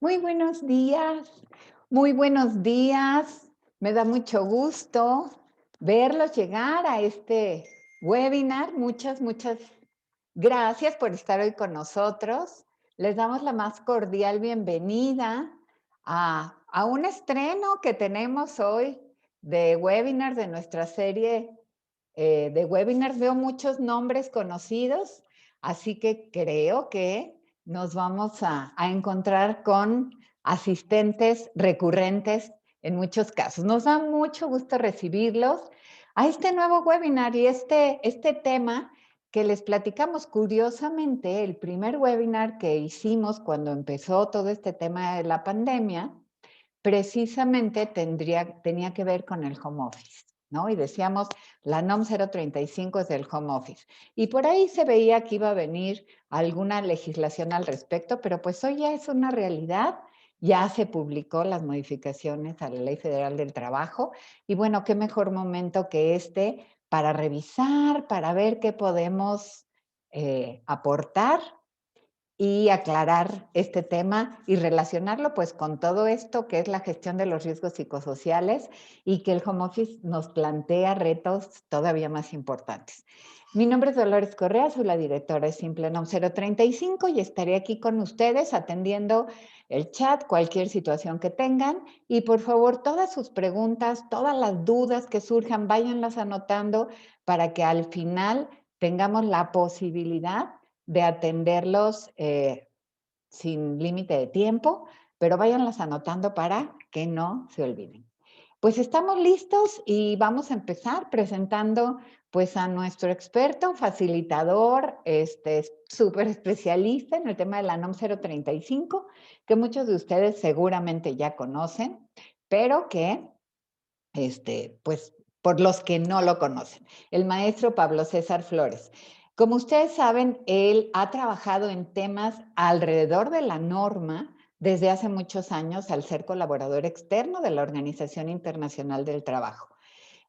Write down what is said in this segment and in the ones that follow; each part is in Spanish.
Muy buenos días, muy buenos días. Me da mucho gusto verlos llegar a este webinar. Muchas gracias por estar hoy con nosotros. Les damos la más cordial bienvenida a un estreno que tenemos hoy de webinars de nuestra serie de webinars. Veo muchos nombres conocidos, así que creo que nos vamos a encontrar con asistentes recurrentes en muchos casos. Nos da mucho gusto recibirlos a este nuevo webinar y este tema que les platicamos. Curiosamente, el primer webinar que hicimos cuando empezó todo este tema de la pandemia, precisamente tenía que ver con el home office, ¿no? Y decíamos, la NOM 035 es del home office. Y por ahí se veía que iba a venir alguna legislación al respecto, pero pues hoy ya es una realidad. Ya se publicó las modificaciones a la Ley Federal del Trabajo. Y bueno, qué mejor momento que este para revisar, para ver qué podemos aportar y aclarar este tema y relacionarlo pues con todo esto que es la gestión de los riesgos psicosociales y que el home office nos plantea retos todavía más importantes. Mi nombre es Dolores Correa, soy la directora de Simplenom 035 y estaré aquí con ustedes atendiendo el chat, cualquier situación que tengan, y por favor todas sus preguntas, todas las dudas que surjan, váyanlas anotando para que al final tengamos la posibilidad de atenderlos sin límite de tiempo, pero váyanlas anotando para que no se olviden. Pues estamos listos y vamos a empezar presentando pues a nuestro experto, facilitador, súper especialista en el tema de la NOM 035, que muchos de ustedes seguramente ya conocen, pero que pues por los que no lo conocen, el maestro Pablo César Flores. Como ustedes saben, él ha trabajado en temas alrededor de la norma desde hace muchos años al ser colaborador externo de la Organización Internacional del Trabajo.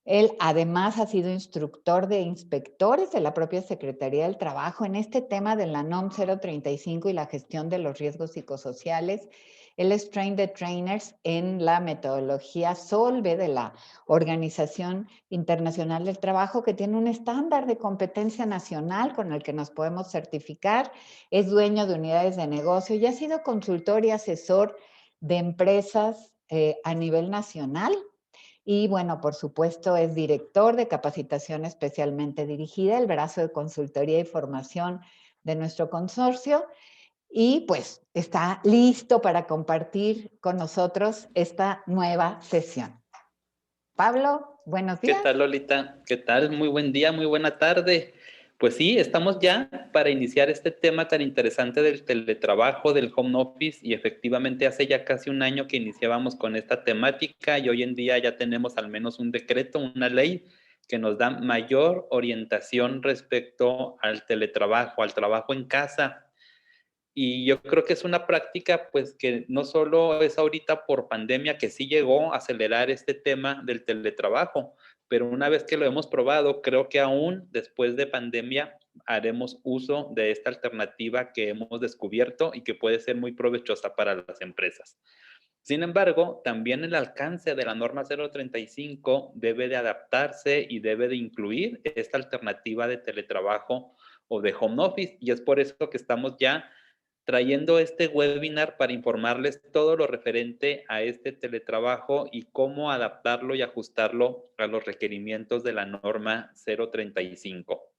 Él además ha sido instructor de inspectores de la propia Secretaría del Trabajo en este tema de la NOM 035 y la gestión de los riesgos psicosociales. Él es Train the Trainers en la metodología SOLVE de la Organización Internacional del Trabajo, que tiene un estándar de competencia nacional con el que nos podemos certificar. Es dueño de unidades de negocio y ha sido consultor y asesor de empresas a nivel nacional. Y bueno, por supuesto, es director de capacitación especialmente dirigida, el brazo de consultoría y formación de nuestro consorcio. Y pues está listo para compartir con nosotros esta nueva sesión. Pablo, buenos ¿Qué días. tal, Lolita? ¿Qué tal? Muy buen día, muy buena tarde. Pues sí, estamos ya para iniciar este tema tan interesante del teletrabajo, del home office, y efectivamente hace ya casi un año que iniciábamos con esta temática y hoy en día ya tenemos al menos un decreto, una ley que nos da mayor orientación respecto al teletrabajo, al trabajo en casa. Y yo creo que es una práctica, pues, que no solo es ahorita por pandemia, que sí llegó a acelerar este tema del teletrabajo, pero una vez que lo hemos probado, creo que aún después de pandemia haremos uso de esta alternativa que hemos descubierto y que puede ser muy provechosa para las empresas. Sin embargo, también el alcance de la norma 035 debe de adaptarse y debe de incluir esta alternativa de teletrabajo o de home office, y es por eso que estamos ya trayendo este webinar para informarles todo lo referente a este teletrabajo y cómo adaptarlo y ajustarlo a los requerimientos de la norma 035.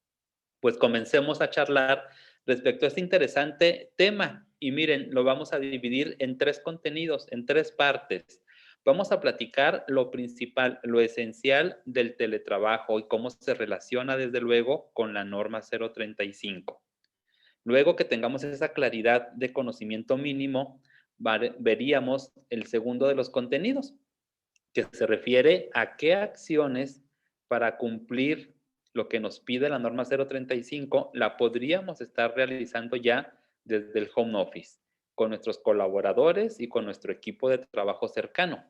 Pues comencemos a charlar respecto a este interesante tema. Y miren, lo vamos a dividir en tres contenidos, en tres partes. Vamos a platicar lo principal, lo esencial del teletrabajo y cómo se relaciona desde luego con la norma 035. Luego que tengamos esa claridad de conocimiento mínimo, veríamos el segundo de los contenidos, que se refiere a qué acciones para cumplir lo que nos pide la norma 035 la podríamos estar realizando ya desde el home office, con nuestros colaboradores y con nuestro equipo de trabajo cercano.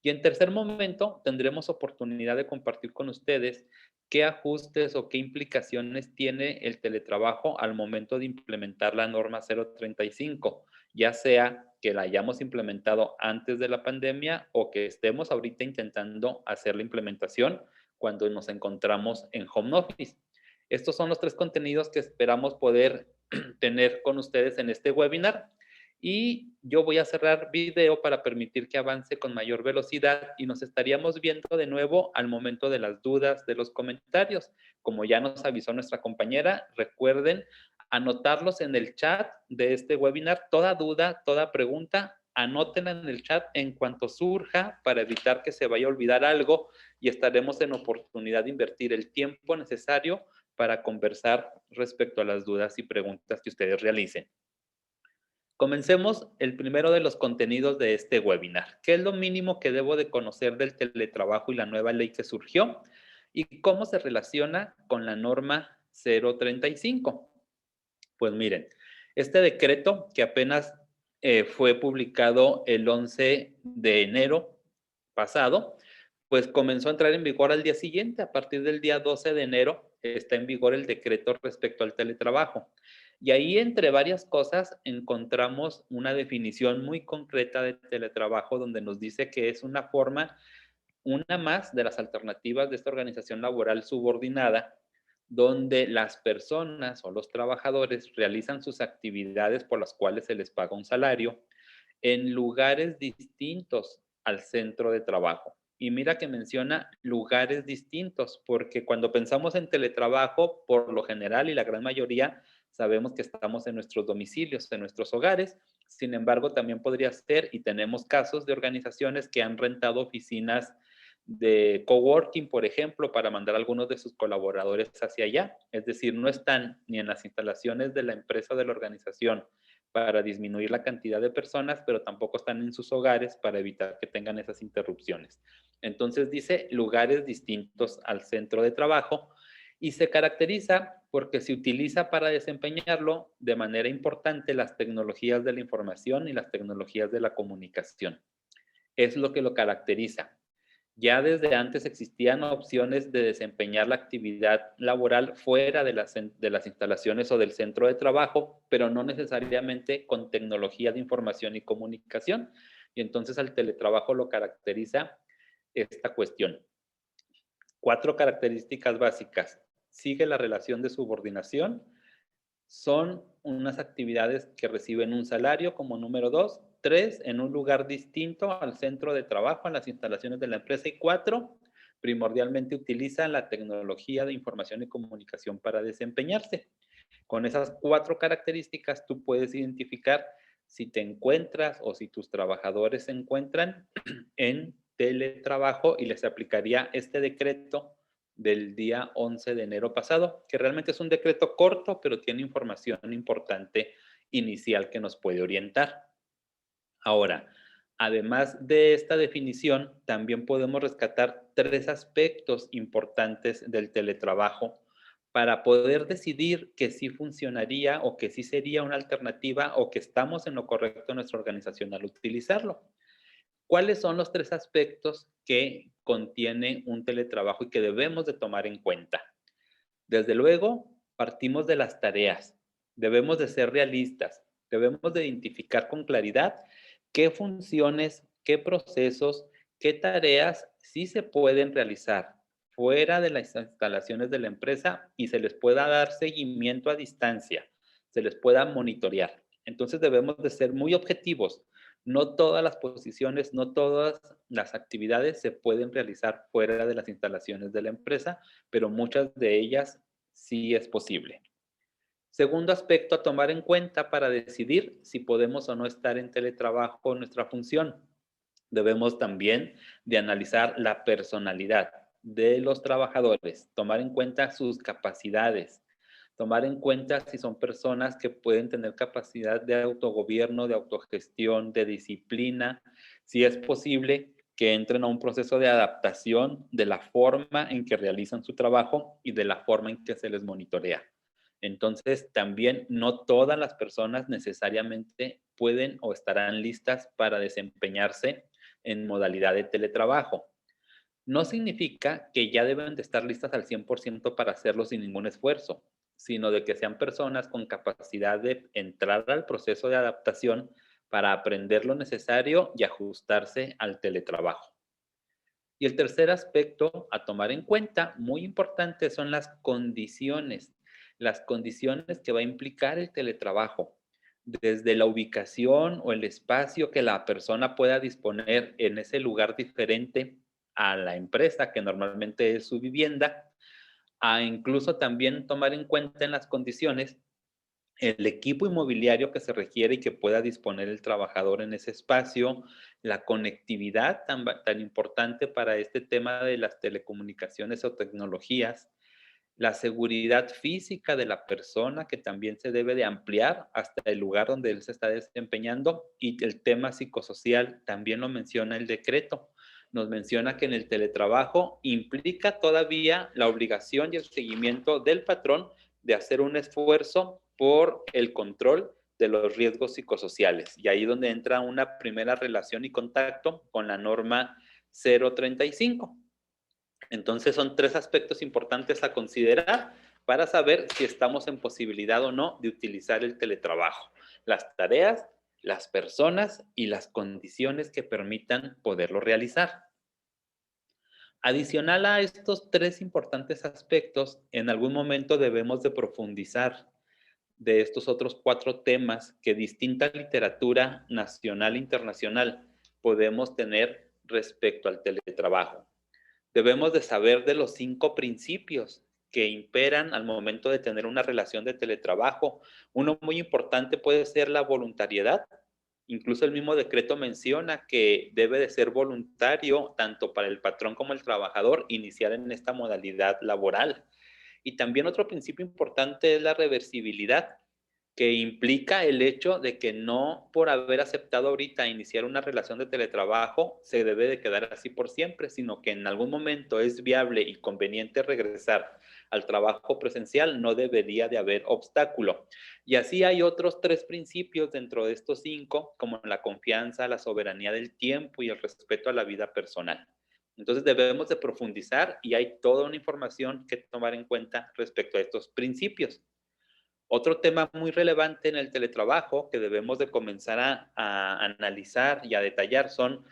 Y en tercer momento, tendremos oportunidad de compartir con ustedes qué ajustes o qué implicaciones tiene el teletrabajo al momento de implementar la norma 035 ya sea que la hayamos implementado antes de la pandemia o que estemos ahorita intentando hacer la implementación cuando nos encontramos en home office. Estos son los 3 contenidos que esperamos poder tener con ustedes en este webinar. Y yo voy a cerrar video para permitir que avance con mayor velocidad y nos estaríamos viendo de nuevo al momento de las dudas, de los comentarios. Como ya nos avisó nuestra compañera, recuerden anotarlos en el chat de este webinar. Toda duda, toda pregunta, anótenla en el chat en cuanto surja para evitar que se vaya a olvidar algo y estaremos en oportunidad de invertir el tiempo necesario para conversar respecto a las dudas y preguntas que ustedes realicen. Comencemos el primero de los contenidos de este webinar. ¿Qué es lo mínimo que debo de conocer del teletrabajo y la nueva ley que surgió? ¿Y cómo se relaciona con la norma 035? Pues miren, este decreto que apenas fue publicado el 11 de enero pasado, pues comenzó a entrar en vigor al día siguiente. A partir del día 12 de enero está en vigor el decreto respecto al teletrabajo. Y ahí, entre varias cosas, encontramos una definición muy concreta de teletrabajo donde nos dice que es una forma, una más de las alternativas de esta organización laboral subordinada, donde las personas o los trabajadores realizan sus actividades por las cuales se les paga un salario en lugares distintos al centro de trabajo. Y mira que menciona lugares distintos, porque cuando pensamos en teletrabajo, por lo general y la gran mayoría, sabemos que estamos en nuestros domicilios, en nuestros hogares. Sin embargo, también podría ser, y tenemos casos de organizaciones que han rentado oficinas de coworking, por ejemplo, para mandar a algunos de sus colaboradores hacia allá. Es decir, no están ni en las instalaciones de la empresa o de la organización para disminuir la cantidad de personas, pero tampoco están en sus hogares para evitar que tengan esas interrupciones. Entonces dice lugares distintos al centro de trabajo y se caracteriza porque se utiliza para desempeñarlo de manera importante las tecnologías de la información y las tecnologías de la comunicación. Es lo que lo caracteriza. Ya desde antes existían opciones de desempeñar la actividad laboral fuera de las instalaciones o del centro de trabajo, pero no necesariamente con tecnología de información y comunicación. Y entonces al teletrabajo lo caracteriza esta cuestión. 4 características básicas. Sigue la relación de subordinación, son unas actividades que reciben un salario como número 2, 3, en un lugar distinto al centro de trabajo, en las instalaciones de la empresa, y 4, primordialmente utilizan la tecnología de información y comunicación para desempeñarse. Con esas 4 características tú puedes identificar si te encuentras o si tus trabajadores se encuentran en teletrabajo y les aplicaría este decreto del día 11 de enero pasado, que realmente es un decreto corto, pero tiene información importante inicial que nos puede orientar. Ahora, además de esta definición, también podemos rescatar 3 aspectos importantes del teletrabajo para poder decidir que sí funcionaría o que sí sería una alternativa o que estamos en lo correcto en nuestra organización al utilizarlo. ¿Cuáles son los 3 aspectos que contiene un teletrabajo y que debemos de tomar en cuenta? Desde luego, partimos de las tareas. Debemos de ser realistas. Debemos de identificar con claridad qué funciones, qué procesos, qué tareas sí se pueden realizar fuera de las instalaciones de la empresa y se les pueda dar seguimiento a distancia, se les pueda monitorear. Entonces debemos de ser muy objetivos. No todas las posiciones, no todas las actividades se pueden realizar fuera de las instalaciones de la empresa, pero muchas de ellas sí es posible. Segundo aspecto a tomar en cuenta para decidir si podemos o no estar en teletrabajo en nuestra función. Debemos también de analizar la personalidad de los trabajadores, tomar en cuenta sus capacidades, tomar en cuenta si son personas que pueden tener capacidad de autogobierno, de autogestión, de disciplina, si es posible que entren a un proceso de adaptación de la forma en que realizan su trabajo y de la forma en que se les monitorea. Entonces, también no todas las personas necesariamente pueden o estarán listas para desempeñarse en modalidad de teletrabajo. No significa que ya deben de estar listas al 100% para hacerlo sin ningún esfuerzo. sino de que sean personas con capacidad de entrar al proceso de adaptación para aprender lo necesario y ajustarse al teletrabajo. Y el tercer aspecto a tomar en cuenta, muy importante, son las condiciones que va a implicar el teletrabajo, desde la ubicación o el espacio que la persona pueda disponer en ese lugar diferente a la empresa, que normalmente es su vivienda, a incluso también tomar en cuenta en las condiciones el equipo inmobiliario que se requiere y que pueda disponer el trabajador en ese espacio, la conectividad tan importante para este tema de las telecomunicaciones o tecnologías, la seguridad física de la persona que también se debe de ampliar hasta el lugar donde él se está desempeñando, y el tema psicosocial también lo menciona el decreto. Nos menciona que en el teletrabajo implica todavía la obligación y el seguimiento del patrón de hacer un esfuerzo por el control de los riesgos psicosociales. Y ahí es donde entra una primera relación y contacto con la norma 035. Entonces son tres aspectos importantes a considerar para saber si estamos en posibilidad o no de utilizar el teletrabajo: las tareas, las personas y las condiciones que permitan poderlo realizar. Adicional a estos tres importantes aspectos, en algún momento debemos de profundizar de estos otros cuatro temas que distinta literatura nacional e internacional podemos tener respecto al teletrabajo. Debemos de saber de los 5 principios que imperan al momento de tener una relación de teletrabajo. Uno muy importante puede ser la voluntariedad. Incluso el mismo decreto menciona que debe de ser voluntario tanto para el patrón como el trabajador iniciar en esta modalidad laboral. Y también otro principio importante es la reversibilidad, que implica el hecho de que no por haber aceptado ahorita iniciar una relación de teletrabajo se debe de quedar así por siempre, sino que en algún momento es viable y conveniente regresar al trabajo presencial, no debería de haber obstáculo. Y así hay otros 3 principios dentro de estos 5, como la confianza, la soberanía del tiempo y el respeto a la vida personal. Entonces debemos de profundizar y hay toda una información que tomar en cuenta respecto a estos principios. Otro tema muy relevante en el teletrabajo que debemos de comenzar a analizar y a detallar son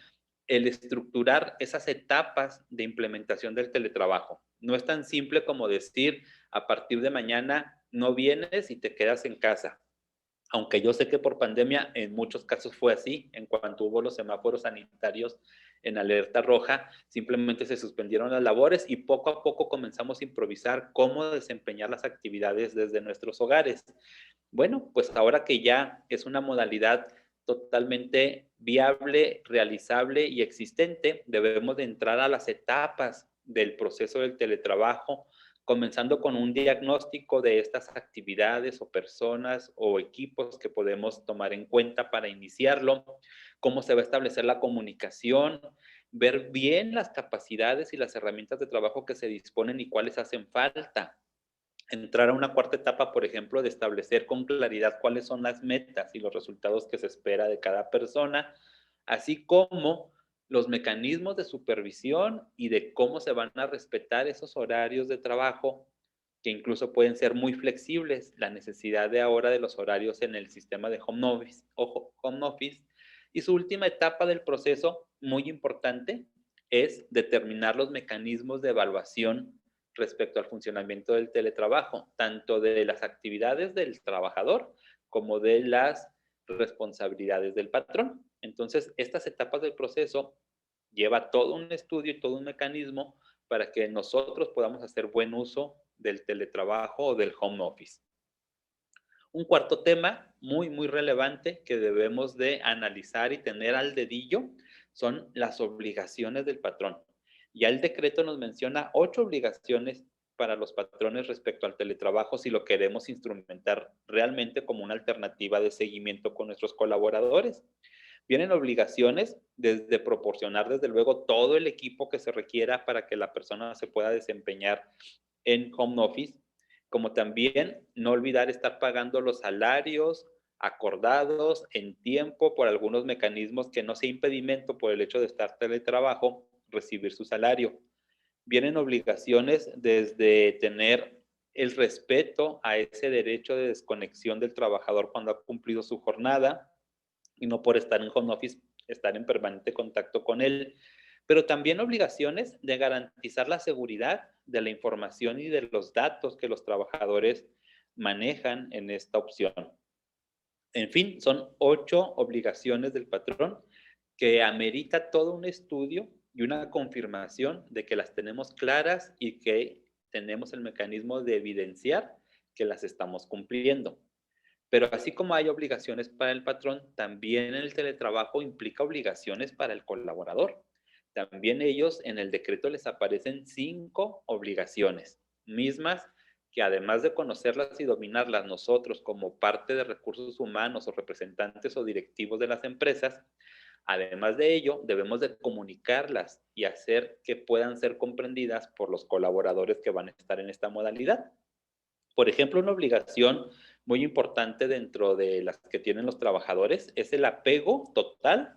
el estructurar esas etapas de implementación del teletrabajo. No es tan simple como decir, a partir de mañana no vienes y te quedas en casa. Aunque yo sé que por pandemia en muchos casos fue así, en cuanto hubo los semáforos sanitarios en alerta roja, simplemente se suspendieron las labores y poco a poco comenzamos a improvisar cómo desempeñar las actividades desde nuestros hogares. Bueno, pues ahora que ya es una modalidad totalmente viable, realizable y existente, debemos de entrar a las etapas del proceso del teletrabajo, comenzando con un diagnóstico de estas actividades o personas o equipos que podemos tomar en cuenta para iniciarlo, cómo se va a establecer la comunicación, ver bien las capacidades y las herramientas de trabajo que se disponen y cuáles hacen falta. Entrar a una cuarta etapa, por ejemplo, de establecer con claridad cuáles son las metas y los resultados que se espera de cada persona, así como los mecanismos de supervisión y de cómo se van a respetar esos horarios de trabajo, que incluso pueden ser muy flexibles, la necesidad de ahora de los horarios en el sistema de home office. Y su última etapa del proceso, muy importante, es determinar los mecanismos de evaluación respecto al funcionamiento del teletrabajo, tanto de las actividades del trabajador como de las responsabilidades del patrón. Entonces, estas etapas del proceso lleva todo un estudio y todo un mecanismo para que nosotros podamos hacer buen uso del teletrabajo o del home office. Un cuarto tema muy relevante que debemos de analizar y tener al dedillo son las obligaciones del patrón. Ya el decreto nos menciona 8 obligaciones para los patrones respecto al teletrabajo si lo queremos instrumentar realmente como una alternativa de seguimiento con nuestros colaboradores. Vienen obligaciones desde proporcionar, desde luego, todo el equipo que se requiera para que la persona se pueda desempeñar en home office, como también no olvidar estar pagando los salarios acordados en tiempo por algunos mecanismos que no sea impedimento por el hecho de estar teletrabajo, recibir su salario. Vienen obligaciones desde tener el respeto a ese derecho de desconexión del trabajador cuando ha cumplido su jornada y no por estar en home office, estar en permanente contacto con él, pero también obligaciones de garantizar la seguridad de la información y de los datos que los trabajadores manejan en esta opción. En fin, son 8 obligaciones del patrón que amerita todo un estudio y una confirmación de que las tenemos claras y que tenemos el mecanismo de evidenciar que las estamos cumpliendo. Pero así como hay obligaciones para el patrón, también el teletrabajo implica obligaciones para el colaborador. También ellos en el decreto les aparecen 5 obligaciones, mismas que además de conocerlas y dominarlas nosotros como parte de recursos humanos o representantes o directivos de las empresas, además de ello debemos de comunicarlas y hacer que puedan ser comprendidas por los colaboradores que van a estar en esta modalidad. Por ejemplo, una obligación muy importante dentro de las que tienen los trabajadores es el apego total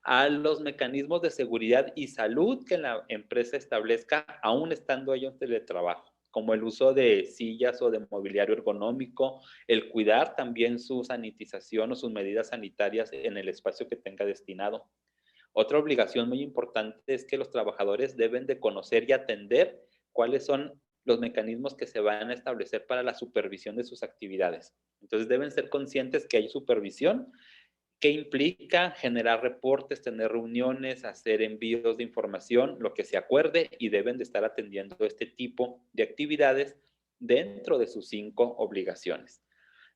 a los mecanismos de seguridad y salud que la empresa establezca, aún estando ellos en teletrabajo, como el uso de sillas o de mobiliario ergonómico, el cuidar también su sanitización o sus medidas sanitarias en el espacio que tenga destinado. Otra obligación muy importante es que los trabajadores deben de conocer y atender cuáles son los mecanismos que se van a establecer para la supervisión de sus actividades. Entonces deben ser conscientes que hay supervisión, que implica generar reportes, tener reuniones, hacer envíos de información, lo que se acuerde, y deben de estar atendiendo este tipo de actividades dentro de sus 5 obligaciones.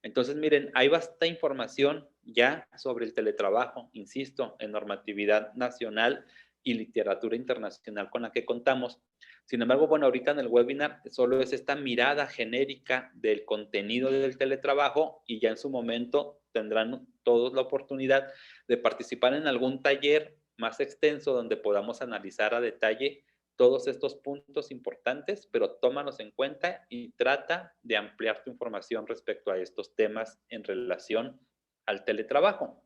Entonces, miren, hay bastante información ya sobre el teletrabajo, insisto, en normatividad nacional y literatura internacional con la que contamos. Sin embargo, bueno, ahorita en el webinar solo es esta mirada genérica del contenido del teletrabajo y ya en su momento tendrán todos la oportunidad de participar en algún taller más extenso donde podamos analizar a detalle todos estos puntos importantes, pero tómalos en cuenta y trata de ampliar tu información respecto a estos temas en relación al teletrabajo.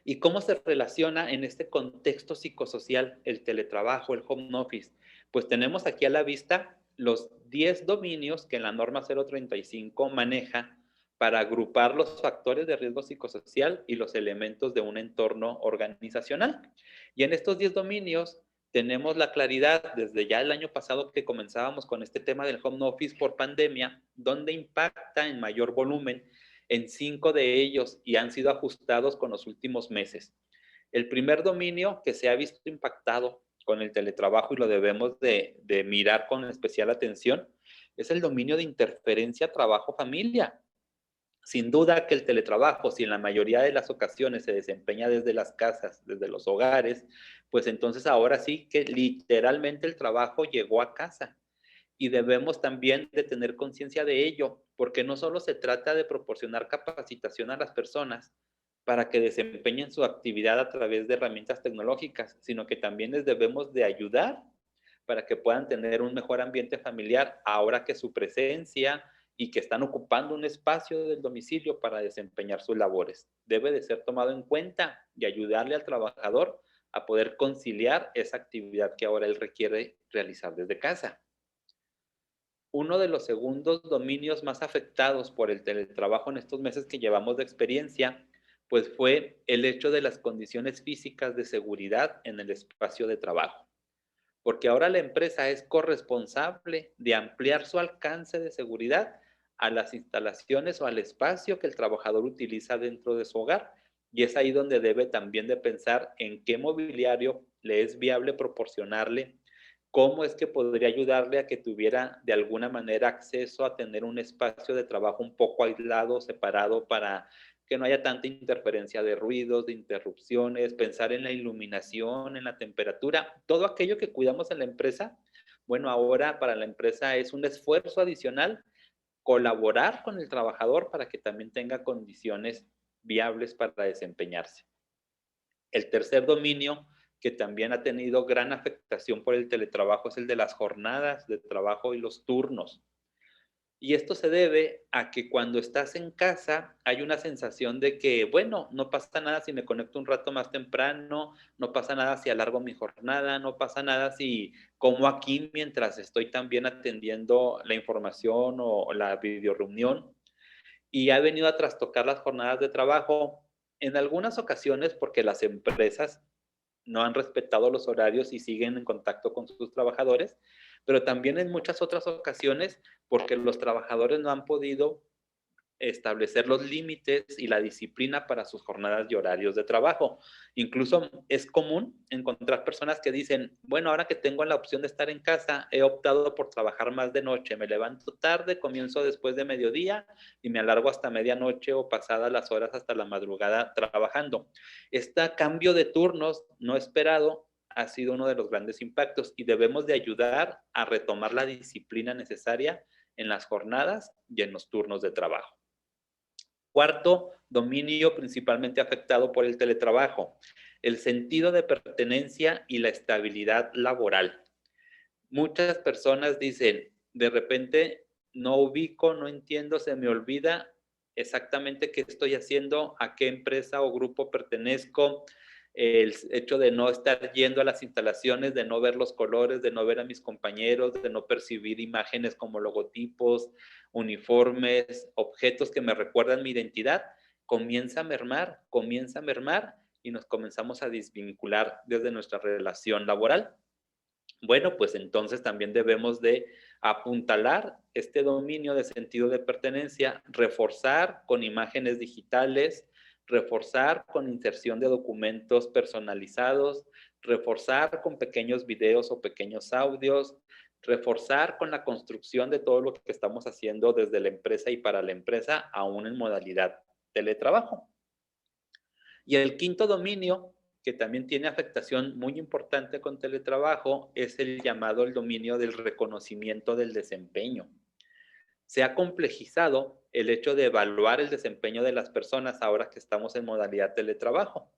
¿Y cómo se relaciona en este contexto psicosocial el teletrabajo, el home office? Pues tenemos aquí a la vista los 10 dominios que la norma 035 maneja para agrupar los factores de riesgo psicosocial y los elementos de un entorno organizacional. Y en estos 10 dominios tenemos la claridad desde ya el año pasado que comenzábamos con este tema del home office por pandemia, donde impacta en mayor volumen en 5 de ellos y han sido ajustados con los últimos meses. El primer dominio que se ha visto impactado con el teletrabajo y lo debemos de mirar con especial atención es el dominio de interferencia trabajo-familia. Sin duda que el teletrabajo, si en la mayoría de las ocasiones se desempeña desde las casas, desde los hogares, pues entonces ahora sí que literalmente el trabajo llegó a casa y debemos también de tener conciencia de ello, porque no solo se trata de proporcionar capacitación a las personas para que desempeñen su actividad a través de herramientas tecnológicas, sino que también les debemos de ayudar para que puedan tener un mejor ambiente familiar ahora que su presencia y que están ocupando un espacio del domicilio para desempeñar sus labores. Debe de ser tomado en cuenta y ayudarle al trabajador a poder conciliar esa actividad que ahora él requiere realizar desde casa. Uno de los segundos dominios más afectados por el teletrabajo en estos meses que llevamos de experiencia, pues fue el hecho de las condiciones físicas de seguridad en el espacio de trabajo. Porque ahora la empresa es corresponsable de ampliar su alcance de seguridad a las instalaciones o al espacio que el trabajador utiliza dentro de su hogar. Y es ahí donde debe también de pensar en qué mobiliario le es viable proporcionarle, cómo es que podría ayudarle a que tuviera de alguna manera acceso a tener un espacio de trabajo un poco aislado, separado, para que no haya tanta interferencia de ruidos, de interrupciones, pensar en la iluminación, en la temperatura, todo aquello que cuidamos en la empresa. Bueno, ahora para la empresa es un esfuerzo adicional colaborar con el trabajador para que también tenga condiciones viables para desempeñarse. El tercer dominio que también ha tenido gran afectación por el teletrabajo es el de las jornadas de trabajo y los turnos. Y esto se debe a que cuando estás en casa hay una sensación de que, bueno, no pasa nada si me conecto un rato más temprano, no pasa nada si alargo mi jornada, no pasa nada si como aquí mientras estoy también atendiendo la información o la videoreunión. Y ha venido a trastocar las jornadas de trabajo en algunas ocasiones porque las empresas no han respetado los horarios y siguen en contacto con sus trabajadores, pero también en muchas otras ocasiones porque los trabajadores no han podido establecer los límites y la disciplina para sus jornadas y horarios de trabajo. Incluso es común encontrar personas que dicen, bueno, ahora que tengo la opción de estar en casa, he optado por trabajar más de noche, me levanto tarde, comienzo después de mediodía y me alargo hasta medianoche o pasadas las horas hasta la madrugada trabajando. Este cambio de turnos no esperado ha sido uno de los grandes impactos y debemos de ayudar a retomar la disciplina necesaria en las jornadas y en los turnos de trabajo. Cuarto, dominio principalmente afectado por el teletrabajo, el sentido de pertenencia y la estabilidad laboral. Muchas personas dicen, de repente no ubico, no entiendo, se me olvida exactamente qué estoy haciendo, a qué empresa o grupo pertenezco, el hecho de no estar yendo a las instalaciones, de no ver los colores, de no ver a mis compañeros, de no percibir imágenes como logotipos, uniformes, objetos que me recuerdan mi identidad, comienza a mermar y nos comenzamos a desvincular desde nuestra relación laboral. Bueno, pues entonces también debemos de apuntalar este dominio de sentido de pertenencia, reforzar con imágenes digitales, reforzar con inserción de documentos personalizados, reforzar con pequeños videos o pequeños audios, reforzar con la construcción de todo lo que estamos haciendo desde la empresa y para la empresa, aún en modalidad teletrabajo. Y el quinto dominio, que también tiene afectación muy importante con teletrabajo, es el llamado el dominio del reconocimiento del desempeño. Se ha complejizado el hecho de evaluar el desempeño de las personas ahora que estamos en modalidad teletrabajo.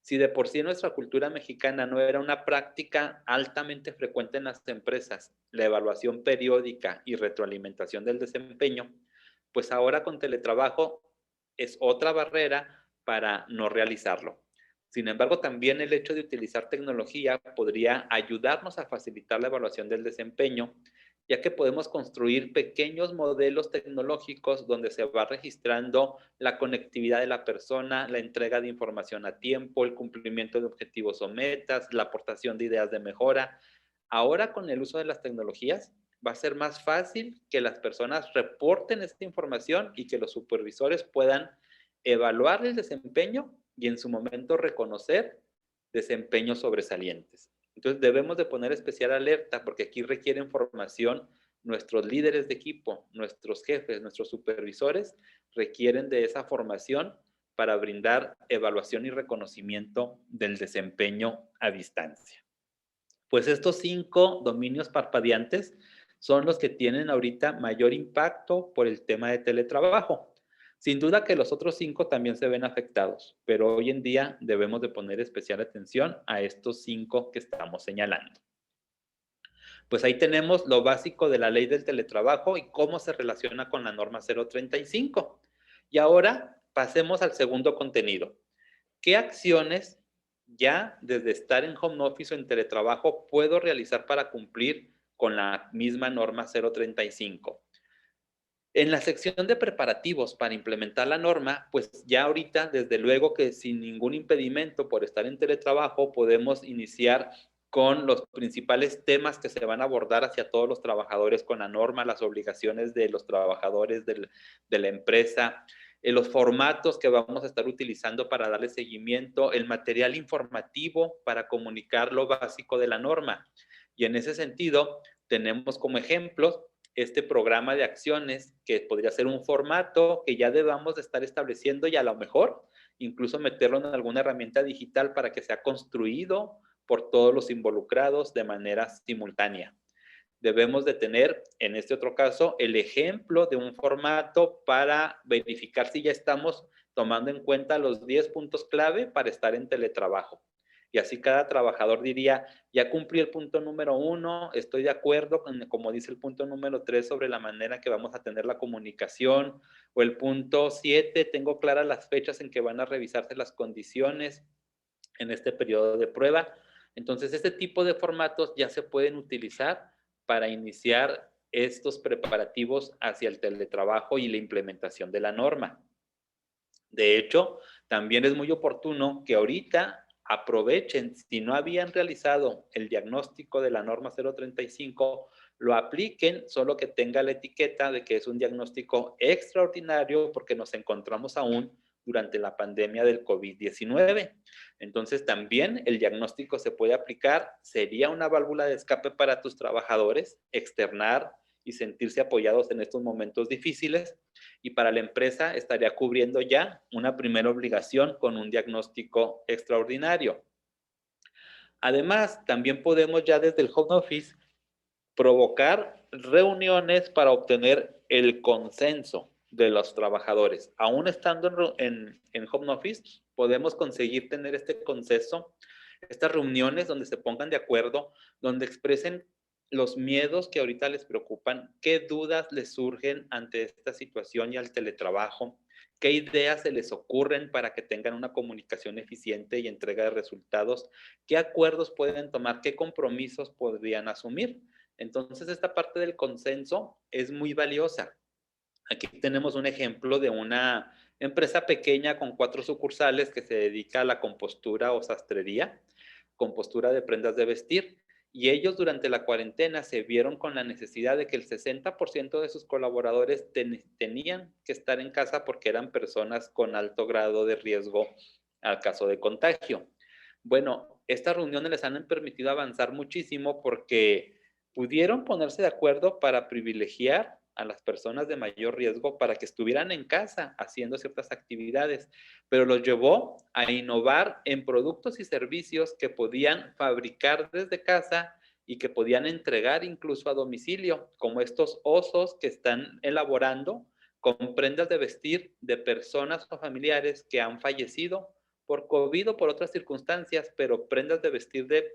Si de por sí nuestra cultura mexicana no era una práctica altamente frecuente en las empresas, la evaluación periódica y retroalimentación del desempeño, pues ahora con teletrabajo es otra barrera para no realizarlo. Sin embargo, también el hecho de utilizar tecnología podría ayudarnos a facilitar la evaluación del desempeño, ya que podemos construir pequeños modelos tecnológicos donde se va registrando la conectividad de la persona, la entrega de información a tiempo, el cumplimiento de objetivos o metas, la aportación de ideas de mejora. Ahora con el uso de las tecnologías va a ser más fácil que las personas reporten esta información y que los supervisores puedan evaluar el desempeño y en su momento reconocer desempeños sobresalientes. Entonces debemos de poner especial alerta porque aquí requieren formación nuestros líderes de equipo, nuestros jefes, nuestros supervisores requieren de esa formación para brindar evaluación y reconocimiento del desempeño a distancia. Pues estos 5 dominios parpadeantes son los que tienen ahorita mayor impacto por el tema de teletrabajo. Sin duda que los otros 5 también se ven afectados, pero hoy en día debemos de poner especial atención a estos 5 que estamos señalando. Pues ahí tenemos lo básico de la ley del teletrabajo y cómo se relaciona con la norma 035. Y ahora pasemos al segundo contenido. ¿Qué acciones ya desde estar en home office o en teletrabajo puedo realizar para cumplir con la misma norma 035? En la sección de preparativos para implementar la norma, pues ya ahorita, desde luego que sin ningún impedimento por estar en teletrabajo, podemos iniciar con los principales temas que se van a abordar hacia todos los trabajadores con la norma, las obligaciones de los trabajadores de la empresa, los formatos que vamos a estar utilizando para darle seguimiento, el material informativo para comunicar lo básico de la norma. Y en ese sentido, tenemos como ejemplos este programa de acciones que podría ser un formato que ya debamos de estar estableciendo y a lo mejor incluso meterlo en alguna herramienta digital para que sea construido por todos los involucrados de manera simultánea. Debemos de tener, en este otro caso, el ejemplo de un formato para verificar si ya estamos tomando en cuenta los 10 puntos clave para estar en teletrabajo. Y así cada trabajador diría, ya cumplí el punto número 1, estoy de acuerdo con, como dice el punto número 3, sobre la manera que vamos a tener la comunicación, o el punto 7, tengo claras las fechas en que van a revisarse las condiciones en este periodo de prueba. Entonces, este tipo de formatos ya se pueden utilizar para iniciar estos preparativos hacia el teletrabajo y la implementación de la norma. De hecho, también es muy oportuno que ahorita aprovechen, si no habían realizado el diagnóstico de la norma 035, lo apliquen, solo que tenga la etiqueta de que es un diagnóstico extraordinario porque nos encontramos aún durante la pandemia del COVID-19. Entonces, también el diagnóstico se puede aplicar, sería una válvula de escape para tus trabajadores, externar y sentirse apoyados en estos momentos difíciles, y para la empresa estaría cubriendo ya una primera obligación con un diagnóstico extraordinario. Además, también podemos ya desde el home office provocar reuniones para obtener el consenso de los trabajadores. Aún estando en home office, podemos conseguir tener este consenso, estas reuniones donde se pongan de acuerdo, donde expresen los miedos que ahorita les preocupan, qué dudas les surgen ante esta situación y al teletrabajo, qué ideas se les ocurren para que tengan una comunicación eficiente y entrega de resultados, qué acuerdos pueden tomar, qué compromisos podrían asumir. Entonces, esta parte del consenso es muy valiosa. Aquí tenemos un ejemplo de una empresa pequeña con 4 sucursales que se dedica a la compostura o sastrería, compostura de prendas de vestir. Y ellos durante la cuarentena se vieron con la necesidad de que el 60% de sus colaboradores tenían que estar en casa porque eran personas con alto grado de riesgo al caso de contagio. Bueno, estas reuniones les han permitido avanzar muchísimo porque pudieron ponerse de acuerdo para privilegiar a las personas de mayor riesgo para que estuvieran en casa haciendo ciertas actividades, pero los llevó a innovar en productos y servicios que podían fabricar desde casa y que podían entregar incluso a domicilio, como estos osos que están elaborando con prendas de vestir de personas o familiares que han fallecido por COVID o por otras circunstancias, pero prendas de vestir de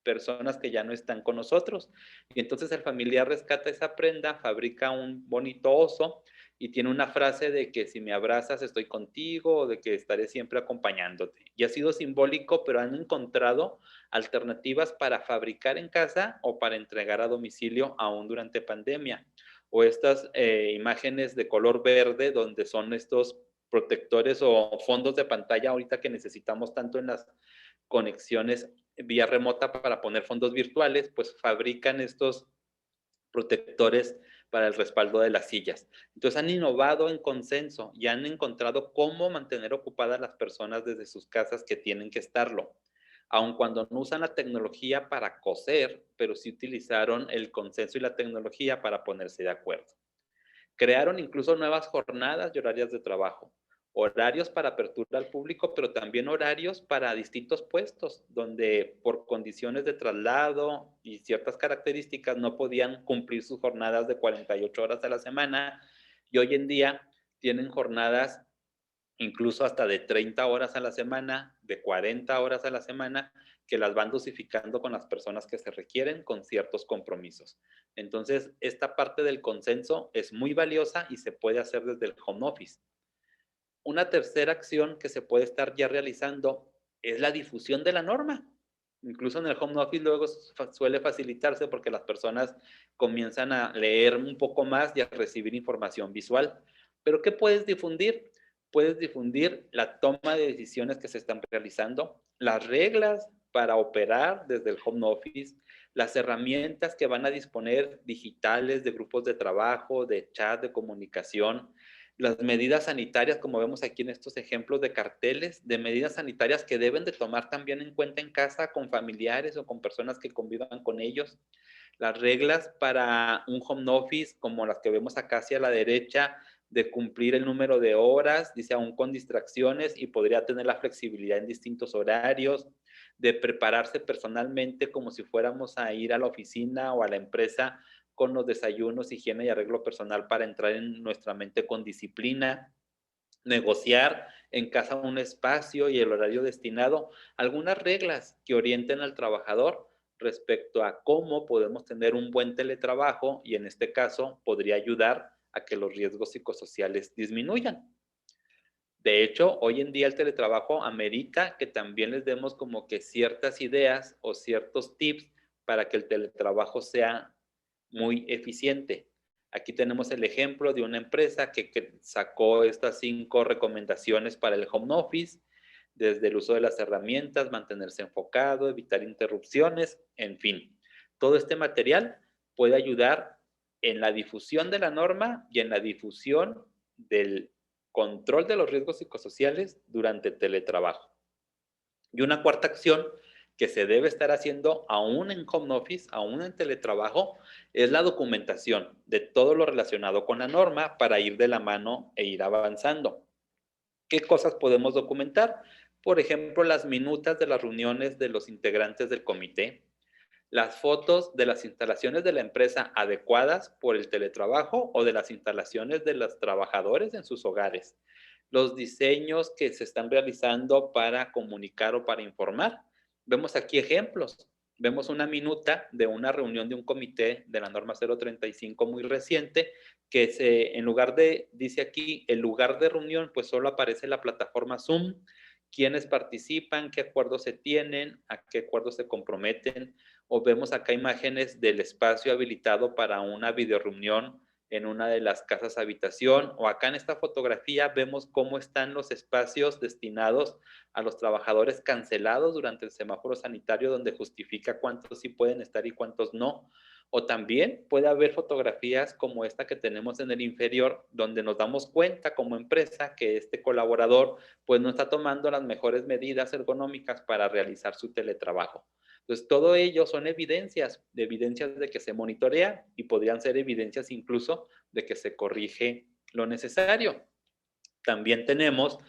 personas que ya no están con nosotros. Y entonces el familiar rescata esa prenda, fabrica un bonito oso y tiene una frase de que si me abrazas estoy contigo, o de que estaré siempre acompañándote. Y ha sido simbólico, pero han encontrado alternativas para fabricar en casa o para entregar a domicilio aún durante pandemia. O estas imágenes de color verde donde son estos protectores o fondos de pantalla ahorita que necesitamos tanto en las conexiones vía remota para poner fondos virtuales, pues fabrican estos protectores para el respaldo de las sillas. Entonces han innovado en consenso y han encontrado cómo mantener ocupadas las personas desde sus casas que tienen que estarlo, aun cuando no usan la tecnología para coser, pero sí utilizaron el consenso y la tecnología para ponerse de acuerdo. Crearon incluso nuevas jornadas y horarios de trabajo, horarios para apertura al público, pero también horarios para distintos puestos, donde por condiciones de traslado y ciertas características no podían cumplir sus jornadas de 48 horas a la semana, y hoy en día tienen jornadas incluso hasta de 30 horas a la semana, de 40 horas a la semana, que las van dosificando con las personas que se requieren con ciertos compromisos. Entonces, esta parte del consenso es muy valiosa y se puede hacer desde el home office. Una tercera acción que se puede estar ya realizando es la difusión de la norma. Incluso en el home office luego suele facilitarse porque las personas comienzan a leer un poco más y a recibir información visual. Pero ¿qué puedes difundir? Puedes difundir la toma de decisiones que se están realizando, las reglas para operar desde el home office, las herramientas que van a disponer digitales de grupos de trabajo, de chat, de comunicación, las medidas sanitarias, como vemos aquí en estos ejemplos de carteles, de medidas sanitarias que deben de tomar también en cuenta en casa con familiares o con personas que convivan con ellos. Las reglas para un home office, como las que vemos acá hacia la derecha, de cumplir el número de horas, dice aún con distracciones y podría tener la flexibilidad en distintos horarios, de prepararse personalmente como si fuéramos a ir a la oficina o a la empresa con los desayunos, higiene y arreglo personal para entrar en nuestra mente con disciplina, negociar en casa un espacio y el horario destinado, algunas reglas que orienten al trabajador respecto a cómo podemos tener un buen teletrabajo y en este caso podría ayudar a que los riesgos psicosociales disminuyan. De hecho, hoy en día el teletrabajo amerita que también les demos como que ciertas ideas o ciertos tips para que el teletrabajo sea muy eficiente. Aquí tenemos el ejemplo de una empresa que sacó estas 5 recomendaciones para el home office, desde el uso de las herramientas, mantenerse enfocado, evitar interrupciones, en fin. Todo este material puede ayudar en la difusión de la norma y en la difusión del control de los riesgos psicosociales durante el teletrabajo. Y una cuarta acción que se debe estar haciendo aún en home office, aún en teletrabajo, es la documentación de todo lo relacionado con la norma para ir de la mano e ir avanzando. ¿Qué cosas podemos documentar? Por ejemplo, las minutas de las reuniones de los integrantes del comité, las fotos de las instalaciones de la empresa adecuadas por el teletrabajo o de las instalaciones de los trabajadores en sus hogares, los diseños que se están realizando para comunicar o para informar. Vemos aquí ejemplos. Vemos una minuta de una reunión de un comité de la norma 035 muy reciente, que en lugar de, dice aquí, el lugar de reunión, pues solo aparece la plataforma Zoom, quiénes participan, qué acuerdos se tienen, a qué acuerdos se comprometen, o vemos acá imágenes del espacio habilitado para una videoreunión en una de las casas habitación, o acá en esta fotografía vemos cómo están los espacios destinados a los trabajadores cancelados durante el semáforo sanitario, donde justifica cuántos sí pueden estar y cuántos no. O también puede haber fotografías como esta que tenemos en el inferior, donde nos damos cuenta como empresa que este colaborador pues no está tomando las mejores medidas ergonómicas para realizar su teletrabajo. Entonces, todo ello son evidencias de que se monitorea y podrían ser evidencias incluso de que se corrige lo necesario. También tenemos,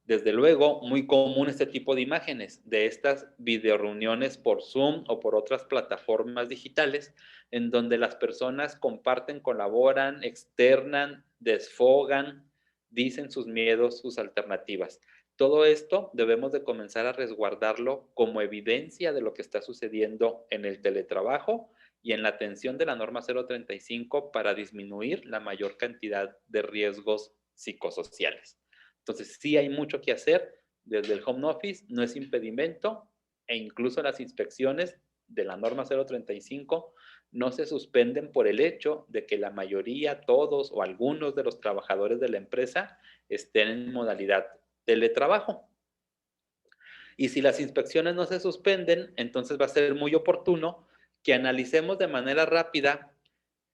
desde luego, muy común este tipo de imágenes, de estas videoreuniones por Zoom o por otras plataformas digitales, en donde las personas comparten, colaboran, externan, desfogan, dicen sus miedos, sus alternativas. Todo esto debemos de comenzar a resguardarlo como evidencia de lo que está sucediendo en el teletrabajo y en la atención de la norma 035 para disminuir la mayor cantidad de riesgos psicosociales. Entonces, sí hay mucho que hacer desde el home office, no es impedimento e incluso las inspecciones de la norma 035 no se suspenden por el hecho de que la mayoría, todos o algunos de los trabajadores de la empresa estén en modalidad teletrabajo. Y si las inspecciones no se suspenden, entonces va a ser muy oportuno que analicemos de manera rápida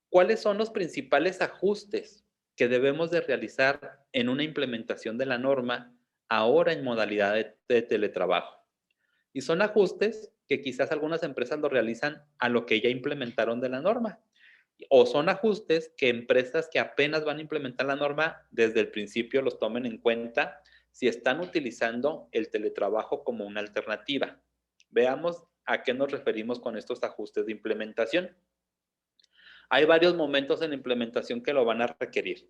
cuáles son los principales ajustes que debemos de realizar en una implementación de la norma ahora en modalidad de teletrabajo. Y son ajustes que quizás algunas empresas lo realizan a lo que ya implementaron de la norma. O son ajustes que empresas que apenas van a implementar la norma desde el principio los tomen en cuenta si están utilizando el teletrabajo como una alternativa. Veamos a qué nos referimos con estos ajustes de implementación. Hay varios momentos en la implementación que lo van a requerir.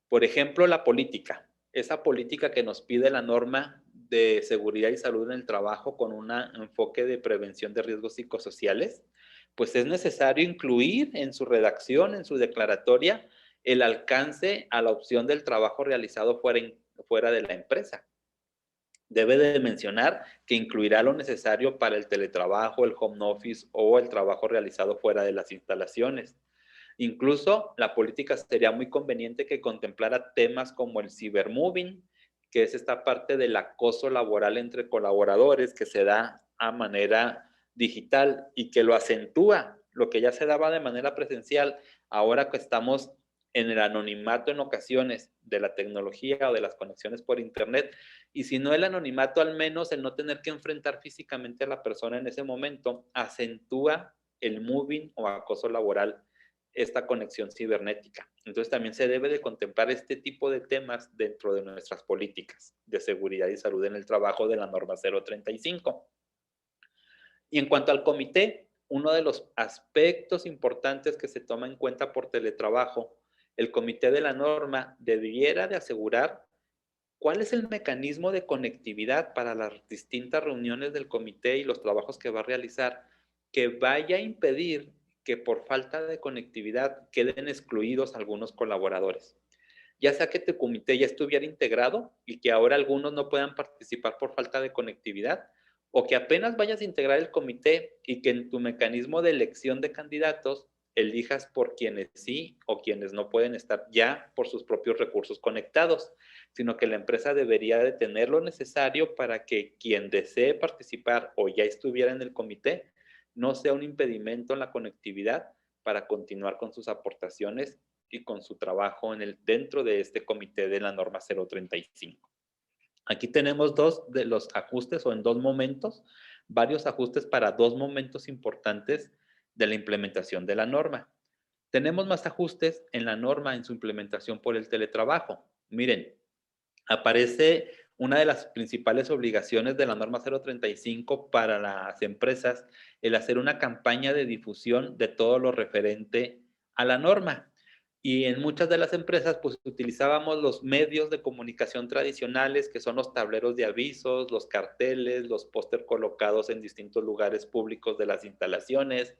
Por ejemplo, la política. Esa política que nos pide la norma de seguridad y salud en el trabajo con un enfoque de prevención de riesgos psicosociales, pues es necesario incluir en su redacción, en su declaratoria, el alcance a la opción del trabajo realizado fuera de la empresa. Debe de mencionar que incluirá lo necesario para el teletrabajo, el home office o el trabajo realizado fuera de las instalaciones. Incluso la política sería muy conveniente que contemplara temas como el cybermoving, que es esta parte del acoso laboral entre colaboradores que se da a manera digital y que lo acentúa, lo que ya se daba de manera presencial, ahora que estamos en el anonimato en ocasiones de la tecnología o de las conexiones por internet, y si no el anonimato, al menos el no tener que enfrentar físicamente a la persona en ese momento, acentúa el moving o acoso laboral, esta conexión cibernética. Entonces también se debe de contemplar este tipo de temas dentro de nuestras políticas de seguridad y salud en el trabajo de la norma 035. Y en cuanto al comité, uno de los aspectos importantes que se toma en cuenta por teletrabajo, el comité de la norma debiera de asegurar ¿Cuál es el mecanismo de conectividad para las distintas reuniones del comité y los trabajos que va a realizar que vaya a impedir que por falta de conectividad queden excluidos algunos colaboradores? Ya sea que tu comité ya estuviera integrado y que ahora algunos no puedan participar por falta de conectividad, o que apenas vayas a integrar el comité y que en tu mecanismo de elección de candidatos elijas por quienes sí o quienes no pueden estar ya por sus propios recursos conectados, sino que la empresa debería de tener lo necesario para que quien desee participar o ya estuviera en el comité no sea un impedimento en la conectividad para continuar con sus aportaciones y con su trabajo dentro de este comité de la norma 035. Aquí tenemos dos de los ajustes o en dos momentos, varios ajustes para dos momentos importantes de la implementación de la norma. Tenemos más ajustes en la norma en su implementación por el teletrabajo. Miren, aparece una de las principales obligaciones de la norma 035 para las empresas, el hacer una campaña de difusión de todo lo referente a la norma. Y en muchas de las empresas, pues utilizábamos los medios de comunicación tradicionales, que son los tableros de avisos, los carteles, los póster colocados en distintos lugares públicos de las instalaciones,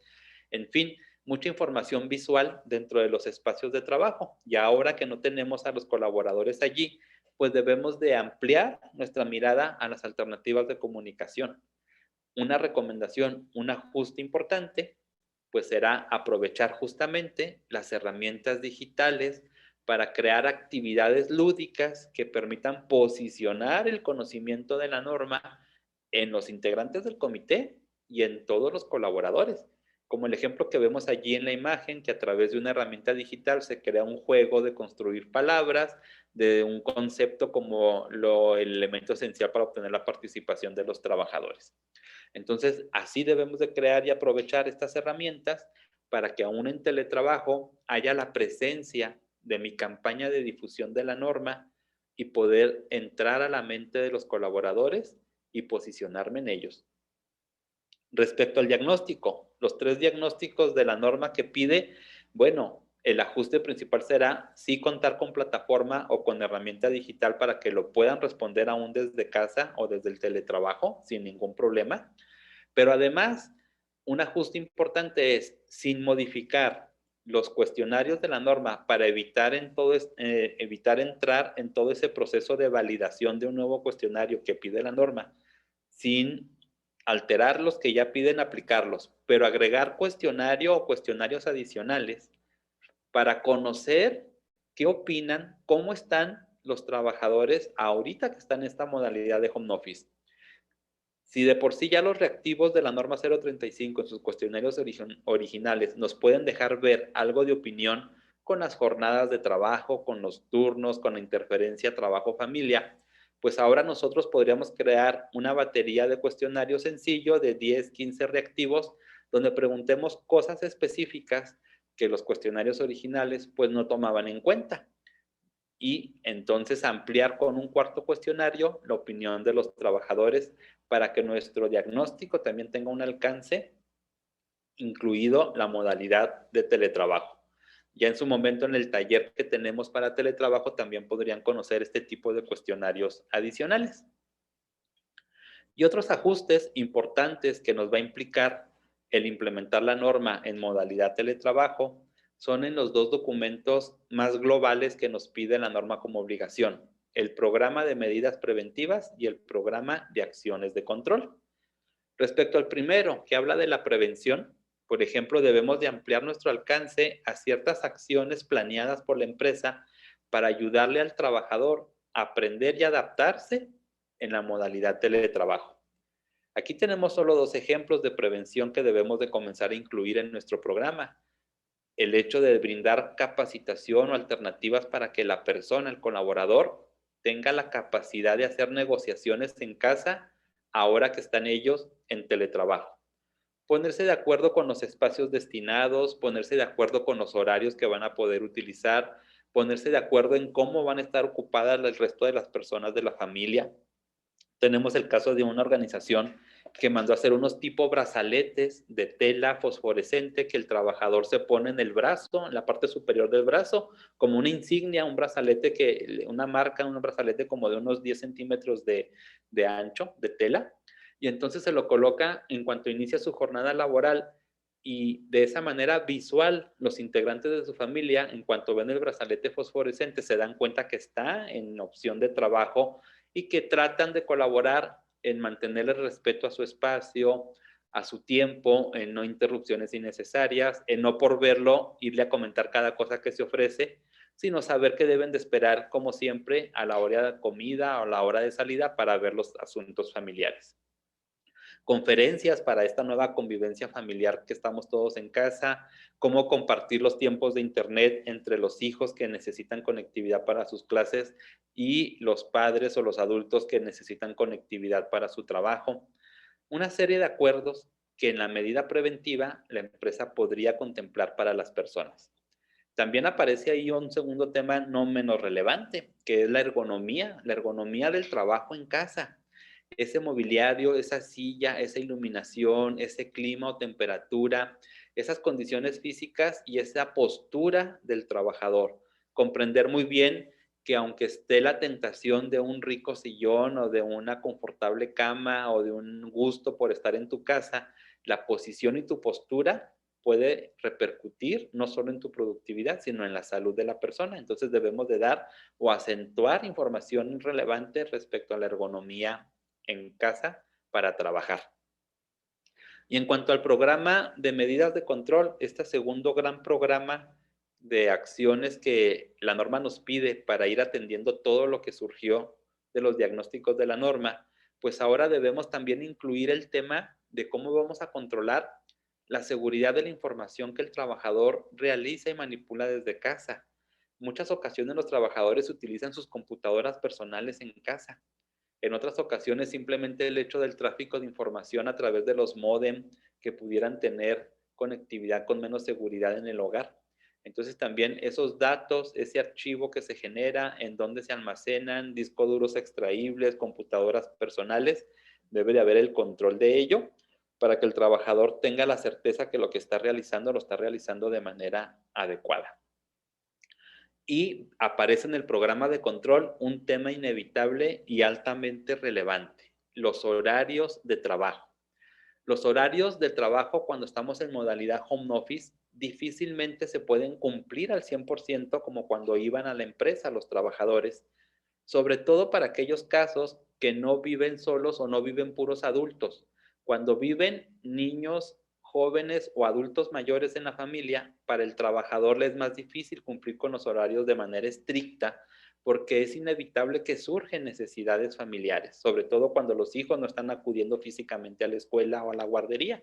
en fin, mucha información visual dentro de los espacios de trabajo. Y ahora que no tenemos a los colaboradores allí, pues debemos de ampliar nuestra mirada a las alternativas de comunicación. Una recomendación, un ajuste importante, pues será aprovechar justamente las herramientas digitales para crear actividades lúdicas que permitan posicionar el conocimiento de la norma en los integrantes del comité y en todos los colaboradores. Como el ejemplo que vemos allí en la imagen, que a través de una herramienta digital se crea un juego de construir palabras, de un concepto como el elemento esencial para obtener la participación de los trabajadores. Entonces, así debemos de crear y aprovechar estas herramientas para que aún en teletrabajo haya la presencia de mi campaña de difusión de la norma y poder entrar a la mente de los colaboradores y posicionarme en ellos. Respecto al diagnóstico, los 3 diagnósticos de la norma que pide, bueno, el ajuste principal será sí contar con plataforma o con herramienta digital para que lo puedan responder aún desde casa o desde el teletrabajo sin ningún problema. Pero además, un ajuste importante es, sin modificar los cuestionarios de la norma para evitar entrar en todo ese proceso de validación de un nuevo cuestionario que pide la norma, sin alterar los que ya piden aplicarlos, pero agregar cuestionario o cuestionarios adicionales para conocer qué opinan, cómo están los trabajadores ahorita que están en esta modalidad de home office. Si de por sí ya los reactivos de la norma 035 en sus cuestionarios originales nos pueden dejar ver algo de opinión con las jornadas de trabajo, con los turnos, con la interferencia trabajo-familia, pues ahora nosotros podríamos crear una batería de cuestionarios sencillo de 10, 15 reactivos, donde preguntemos cosas específicas que los cuestionarios originales pues no tomaban en cuenta. Y entonces ampliar con un cuarto cuestionario la opinión de los trabajadores para que nuestro diagnóstico también tenga un alcance, incluido la modalidad de teletrabajo. Ya en su momento en el taller que tenemos para teletrabajo también podrían conocer este tipo de cuestionarios adicionales. Y otros ajustes importantes que nos va a implicar el implementar la norma en modalidad teletrabajo son en los dos documentos más globales que nos pide la norma como obligación, el programa de medidas preventivas y el programa de acciones de control. Respecto al primero, que habla de la prevención, por ejemplo, debemos de ampliar nuestro alcance a ciertas acciones planeadas por la empresa para ayudarle al trabajador a aprender y adaptarse en la modalidad teletrabajo. Aquí tenemos solo 2 ejemplos de prevención que debemos de comenzar a incluir en nuestro programa. El hecho de brindar capacitación o alternativas para que la persona, el colaborador, tenga la capacidad de hacer negociaciones en casa ahora que están ellos en teletrabajo. Ponerse de acuerdo con los espacios destinados, ponerse de acuerdo con los horarios que van a poder utilizar, ponerse de acuerdo en cómo van a estar ocupadas el resto de las personas de la familia. Tenemos el caso de una organización que mandó a hacer unos tipo brazaletes de tela fosforescente que el trabajador se pone en el brazo, en la parte superior del brazo, como una insignia, un brazalete una marca, un brazalete como de unos 10 centímetros de ancho, de tela, y entonces se lo coloca en cuanto inicia su jornada laboral, y de esa manera visual los integrantes de su familia, en cuanto ven el brazalete fosforescente, se dan cuenta que está en opción de trabajo y que tratan de colaborar en mantener el respeto a su espacio, a su tiempo, en no interrupciones innecesarias, en no por verlo irle a comentar cada cosa que se ofrece, sino saber que deben de esperar, como siempre, a la hora de comida o a la hora de salida para ver los asuntos familiares. Conferencias para esta nueva convivencia familiar que estamos todos en casa, cómo compartir los tiempos de internet entre los hijos que necesitan conectividad para sus clases y los padres o los adultos que necesitan conectividad para su trabajo. Una serie de acuerdos que en la medida preventiva la empresa podría contemplar para las personas. También aparece ahí un segundo tema no menos relevante, que es la ergonomía del trabajo en casa. Ese mobiliario, esa silla, esa iluminación, ese clima o temperatura, esas condiciones físicas y esa postura del trabajador. Comprender muy bien que aunque esté la tentación de un rico sillón o de una confortable cama o de un gusto por estar en tu casa, la posición y tu postura puede repercutir no solo en tu productividad, sino en la salud de la persona. Entonces debemos de dar o acentuar información relevante respecto a la ergonomía en casa para trabajar. Y en cuanto al programa de medidas de control, este segundo gran programa de acciones que la norma nos pide para ir atendiendo todo lo que surgió de los diagnósticos de la norma, pues ahora debemos también incluir el tema de cómo vamos a controlar la seguridad de la información que el trabajador realiza y manipula desde casa. Muchas ocasiones los trabajadores utilizan sus computadoras personales en casa. En otras ocasiones, simplemente el hecho del tráfico de información a través de los módem que pudieran tener conectividad con menos seguridad en el hogar. Entonces también esos datos, ese archivo que se genera, en dónde se almacenan, discos duros extraíbles, computadoras personales, debe de haber el control de ello para que el trabajador tenga la certeza que lo que está realizando lo está realizando de manera adecuada. Y aparece en el programa de control un tema inevitable y altamente relevante: los horarios de trabajo. Los horarios de trabajo cuando estamos en modalidad home office difícilmente se pueden cumplir al 100% como cuando iban a la empresa los trabajadores, sobre todo para aquellos casos que no viven solos o no viven puros adultos. Cuando viven niños, jóvenes o adultos mayores en la familia, para el trabajador le es más difícil cumplir con los horarios de manera estricta porque es inevitable que surgen necesidades familiares, sobre todo cuando los hijos no están acudiendo físicamente a la escuela o a la guardería.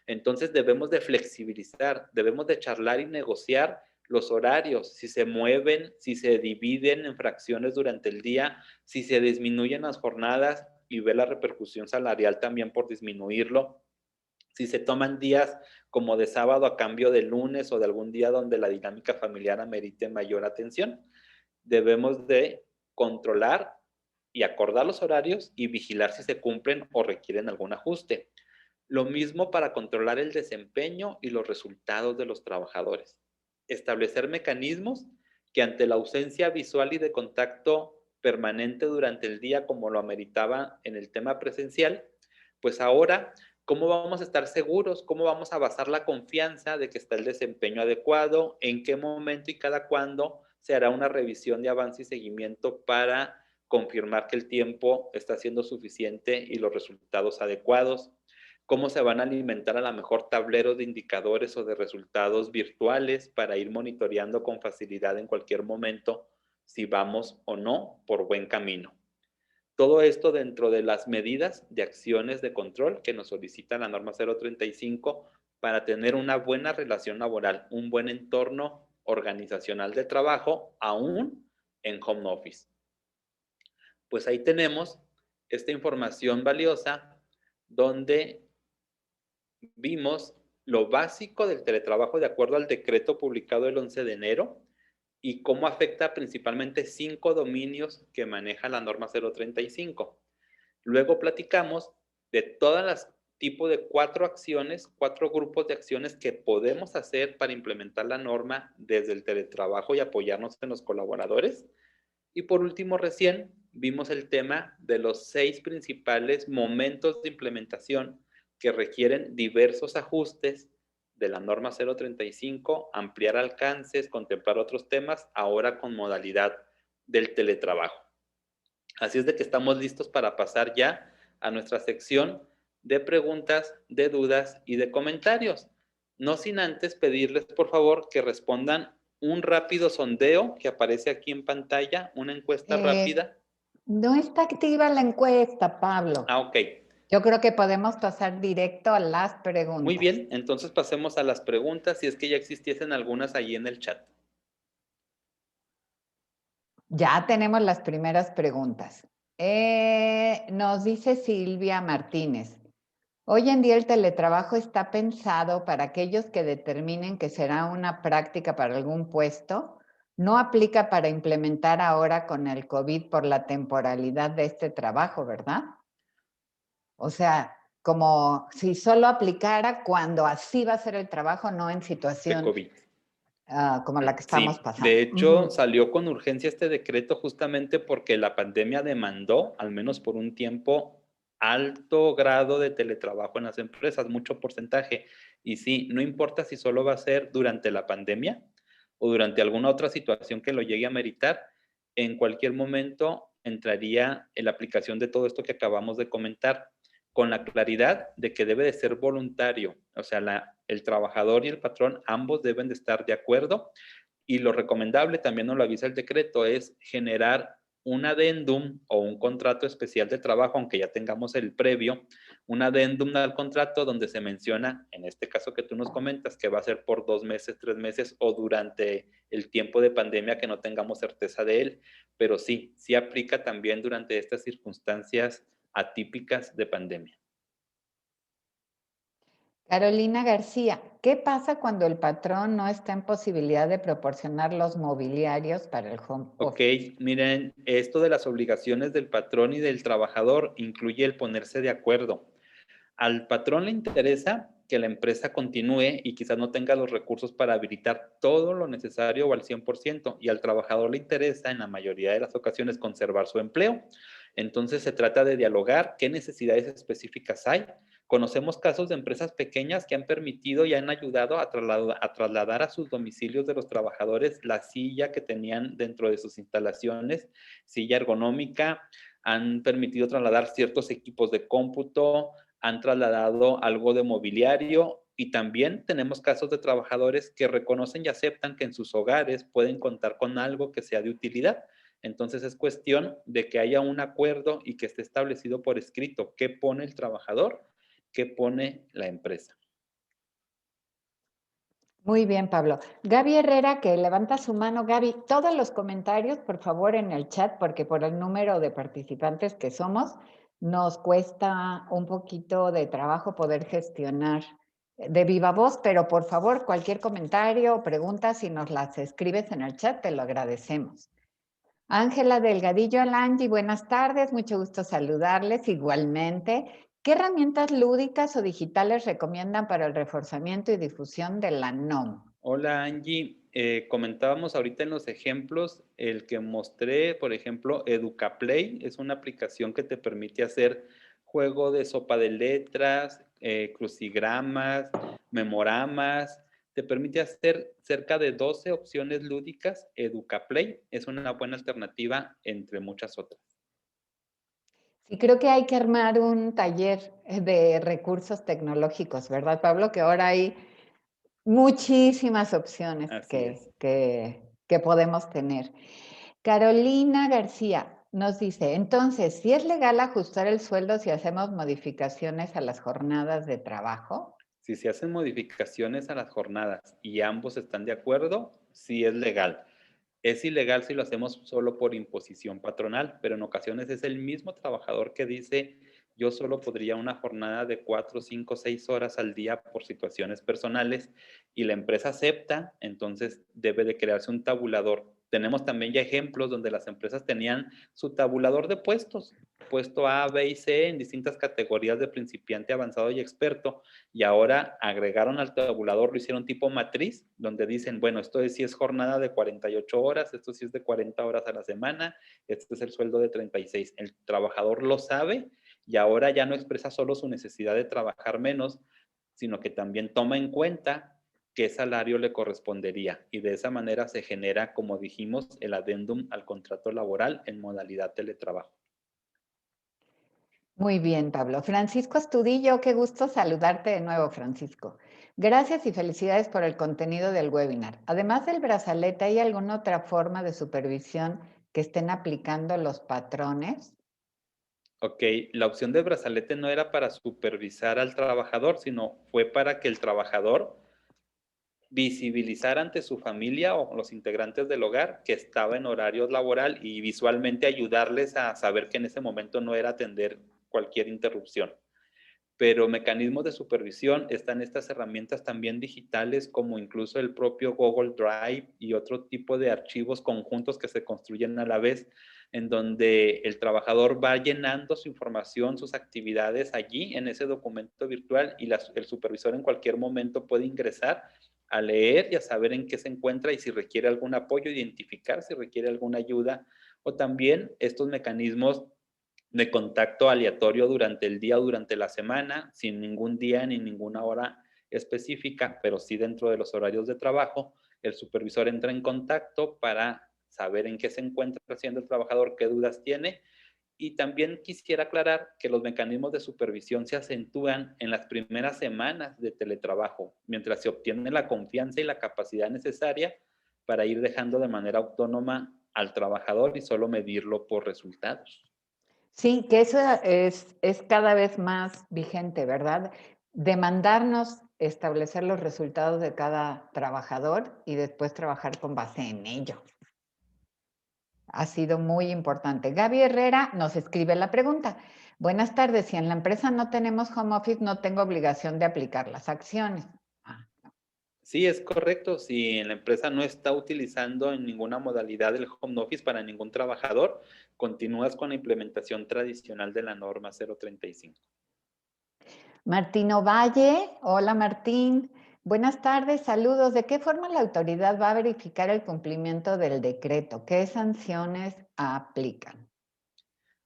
Entonces debemos de flexibilizar, debemos de charlar y negociar los horarios, si se mueven, si se dividen en fracciones durante el día, si se disminuyen las jornadas y ver la repercusión salarial también por disminuirlo, si se toman días como de sábado a cambio de lunes o de algún día donde la dinámica familiar amerite mayor atención. Debemos de controlar y acordar los horarios y vigilar si se cumplen o requieren algún ajuste. Lo mismo para controlar el desempeño y los resultados de los trabajadores. Establecer mecanismos que ante la ausencia visual y de contacto permanente durante el día, como lo ameritaba en el tema presencial, pues ahora, ¿cómo vamos a estar seguros? ¿Cómo vamos a basar la confianza de que está el desempeño adecuado? ¿En qué momento y cada cuándo se hará una revisión de avance y seguimiento para confirmar que el tiempo está siendo suficiente y los resultados adecuados? ¿Cómo se van a alimentar a lo mejor tableros de indicadores o de resultados virtuales para ir monitoreando con facilidad en cualquier momento si vamos o no por buen camino? Todo esto dentro de las medidas de acciones de control que nos solicita la norma 035 para tener una buena relación laboral, un buen entorno organizacional de trabajo, aún en home office. Pues ahí tenemos esta información valiosa donde vimos lo básico del teletrabajo de acuerdo al decreto publicado el 11 de enero y cómo afecta principalmente 5 dominios que maneja la norma 035. Luego platicamos de todas las tipos de 4 acciones, 4 grupos de acciones que podemos hacer para implementar la norma desde el teletrabajo y apoyarnos en los colaboradores. Y por último, recién vimos el tema de los 6 principales momentos de implementación que requieren diversos ajustes de la norma 035, ampliar alcances, contemplar otros temas, ahora con modalidad del teletrabajo. Así es de que estamos listos para pasar ya a nuestra sección de preguntas, de dudas y de comentarios. No sin antes pedirles, por favor, que respondan un rápido sondeo que aparece aquí en pantalla, una encuesta rápida. No está activa la encuesta, Pablo. Ok. Yo creo que podemos pasar directo a las preguntas. Muy bien, entonces pasemos a las preguntas, si es que ya existiesen algunas allí en el chat. Ya tenemos las primeras preguntas. Nos dice Silvia Martínez. Hoy en día el teletrabajo está pensado para aquellos que determinen que será una práctica para algún puesto. No aplica para implementar ahora con el COVID por la temporalidad de este trabajo, ¿verdad? O sea, como si solo aplicara cuando así va a ser el trabajo, no en De situación COVID. como la que estamos Sí, pasando. de hecho salió con urgencia este decreto justamente porque la pandemia demandó, al menos por un tiempo, alto grado de teletrabajo en las empresas, mucho porcentaje. Y sí, no importa si solo va a ser durante la pandemia o durante alguna otra situación que lo llegue a meritar, en cualquier momento entraría en la aplicación de todo esto que acabamos de comentar, con la claridad de que debe de ser voluntario, o sea, el trabajador y el patrón ambos deben de estar de acuerdo, y lo recomendable, también nos lo avisa el decreto, es generar un adendum o un contrato especial de trabajo, aunque ya tengamos el previo, un adendum al contrato donde se menciona, en este caso que tú nos comentas, que va a ser por 2 meses, 3 meses o durante el tiempo de pandemia que no tengamos certeza de él, pero sí, sí aplica también durante estas circunstancias atípicas de pandemia. Carolina García, ¿qué pasa cuando el patrón no está en posibilidad de proporcionar los mobiliarios para el home Ok, office? miren, esto de las obligaciones del patrón y del trabajador incluye el ponerse de acuerdo. Al patrón le interesa que la empresa continúe y quizás no tenga los recursos para habilitar todo lo necesario o al 100%, y al trabajador le interesa en la mayoría de las ocasiones conservar su empleo. Entonces se trata de dialogar qué necesidades específicas hay. Conocemos casos de empresas pequeñas que han permitido y han ayudado a trasladar a sus domicilios de los trabajadores la silla que tenían dentro de sus instalaciones, silla ergonómica, han permitido trasladar ciertos equipos de cómputo, han trasladado algo de mobiliario, y también tenemos casos de trabajadores que reconocen y aceptan que en sus hogares pueden contar con algo que sea de utilidad. Entonces es cuestión de que haya un acuerdo y que esté establecido por escrito qué pone el trabajador, qué pone la empresa. Muy bien, Pablo. Gaby Herrera, que levanta su mano. Gaby, todos los comentarios, por favor, en el chat, porque por el número de participantes que somos, nos cuesta un poquito de trabajo poder gestionar de viva voz, pero por favor, cualquier comentario o pregunta, si nos las escribes en el chat, te lo agradecemos. Ángela Delgadillo Alangi, buenas tardes, mucho gusto saludarles igualmente. ¿Qué herramientas lúdicas o digitales recomiendan para el reforzamiento y difusión de la NOM? Hola Angie, comentábamos ahorita en los ejemplos, el que mostré, por ejemplo, EducaPlay, es una aplicación que te permite hacer juego de sopa de letras, crucigramas, memoramas, te permite hacer cerca de 12 opciones lúdicas. EducaPlay es una buena alternativa entre muchas otras. Sí, creo que hay que armar un taller de recursos tecnológicos, ¿verdad, Pablo? Que ahora hay muchísimas opciones Así que, es. que, que podemos tener. Carolina García nos dice, entonces, ¿sí es legal ajustar el sueldo si hacemos modificaciones a las jornadas de trabajo? Si se hacen modificaciones a las jornadas y ambos están de acuerdo, sí es legal. Es ilegal si lo hacemos solo por imposición patronal, pero en ocasiones es el mismo trabajador que dice, yo solo podría una jornada de 4, 5, 6 horas al día por situaciones personales, y la empresa acepta. Entonces debe de crearse un tabulador Tenemos también ya ejemplos donde las empresas tenían su tabulador de puestos, puesto A, B y C en distintas categorías de principiante, avanzado y experto, y ahora agregaron al tabulador, lo hicieron tipo matriz, donde dicen, bueno, esto sí es jornada de 48 horas, esto sí es de 40 horas a la semana, este es el sueldo de 36. El trabajador lo sabe y ahora ya no expresa solo su necesidad de trabajar menos, sino que también toma en cuenta qué salario le correspondería, y de esa manera se genera, como dijimos, el adendum al contrato laboral en modalidad teletrabajo. Muy bien, Pablo. Francisco Astudillo, qué gusto saludarte de nuevo, Francisco. Gracias y felicidades por el contenido del webinar. Además del brazalete, ¿hay alguna otra forma de supervisión que estén aplicando los patrones? Ok, la opción de brazalete no era para supervisar al trabajador, sino fue para que el trabajador visibilizar ante su familia o los integrantes del hogar que estaba en horario laboral y visualmente ayudarles a saber que en ese momento no era atender cualquier interrupción. Pero mecanismos de supervisión están estas herramientas también digitales, como incluso el propio Google Drive y otro tipo de archivos conjuntos que se construyen a la vez, en donde el trabajador va llenando su información, sus actividades allí en ese documento virtual, y el supervisor en cualquier momento puede ingresar a leer y a saber en qué se encuentra y si requiere algún apoyo, identificar si requiere alguna ayuda, o también estos mecanismos de contacto aleatorio durante el día o durante la semana, sin ningún día ni ninguna hora específica, pero sí dentro de los horarios de trabajo. El supervisor entra en contacto para saber en qué se encuentra haciendo el trabajador, qué dudas tiene. Y también quisiera aclarar que los mecanismos de supervisión se acentúan en las primeras semanas de teletrabajo, mientras se obtiene la confianza y la capacidad necesaria para ir dejando de manera autónoma al trabajador y solo medirlo por resultados. Sí, que eso es cada vez más vigente, ¿verdad? Demandarnos establecer los resultados de cada trabajador y después trabajar con base en ello. Ha sido muy importante. Gaby Herrera nos escribe la pregunta. Buenas tardes, si en la empresa no tenemos home office, no tengo obligación de aplicar las acciones. Ah, Sí, es correcto. Si la empresa no está utilizando en ninguna modalidad el home office para ningún trabajador, continúas con la implementación tradicional de la norma 035. Martín Ovalle, hola Martín. Buenas tardes, saludos. ¿De qué forma la autoridad va a verificar el cumplimiento del decreto? ¿Qué sanciones aplican?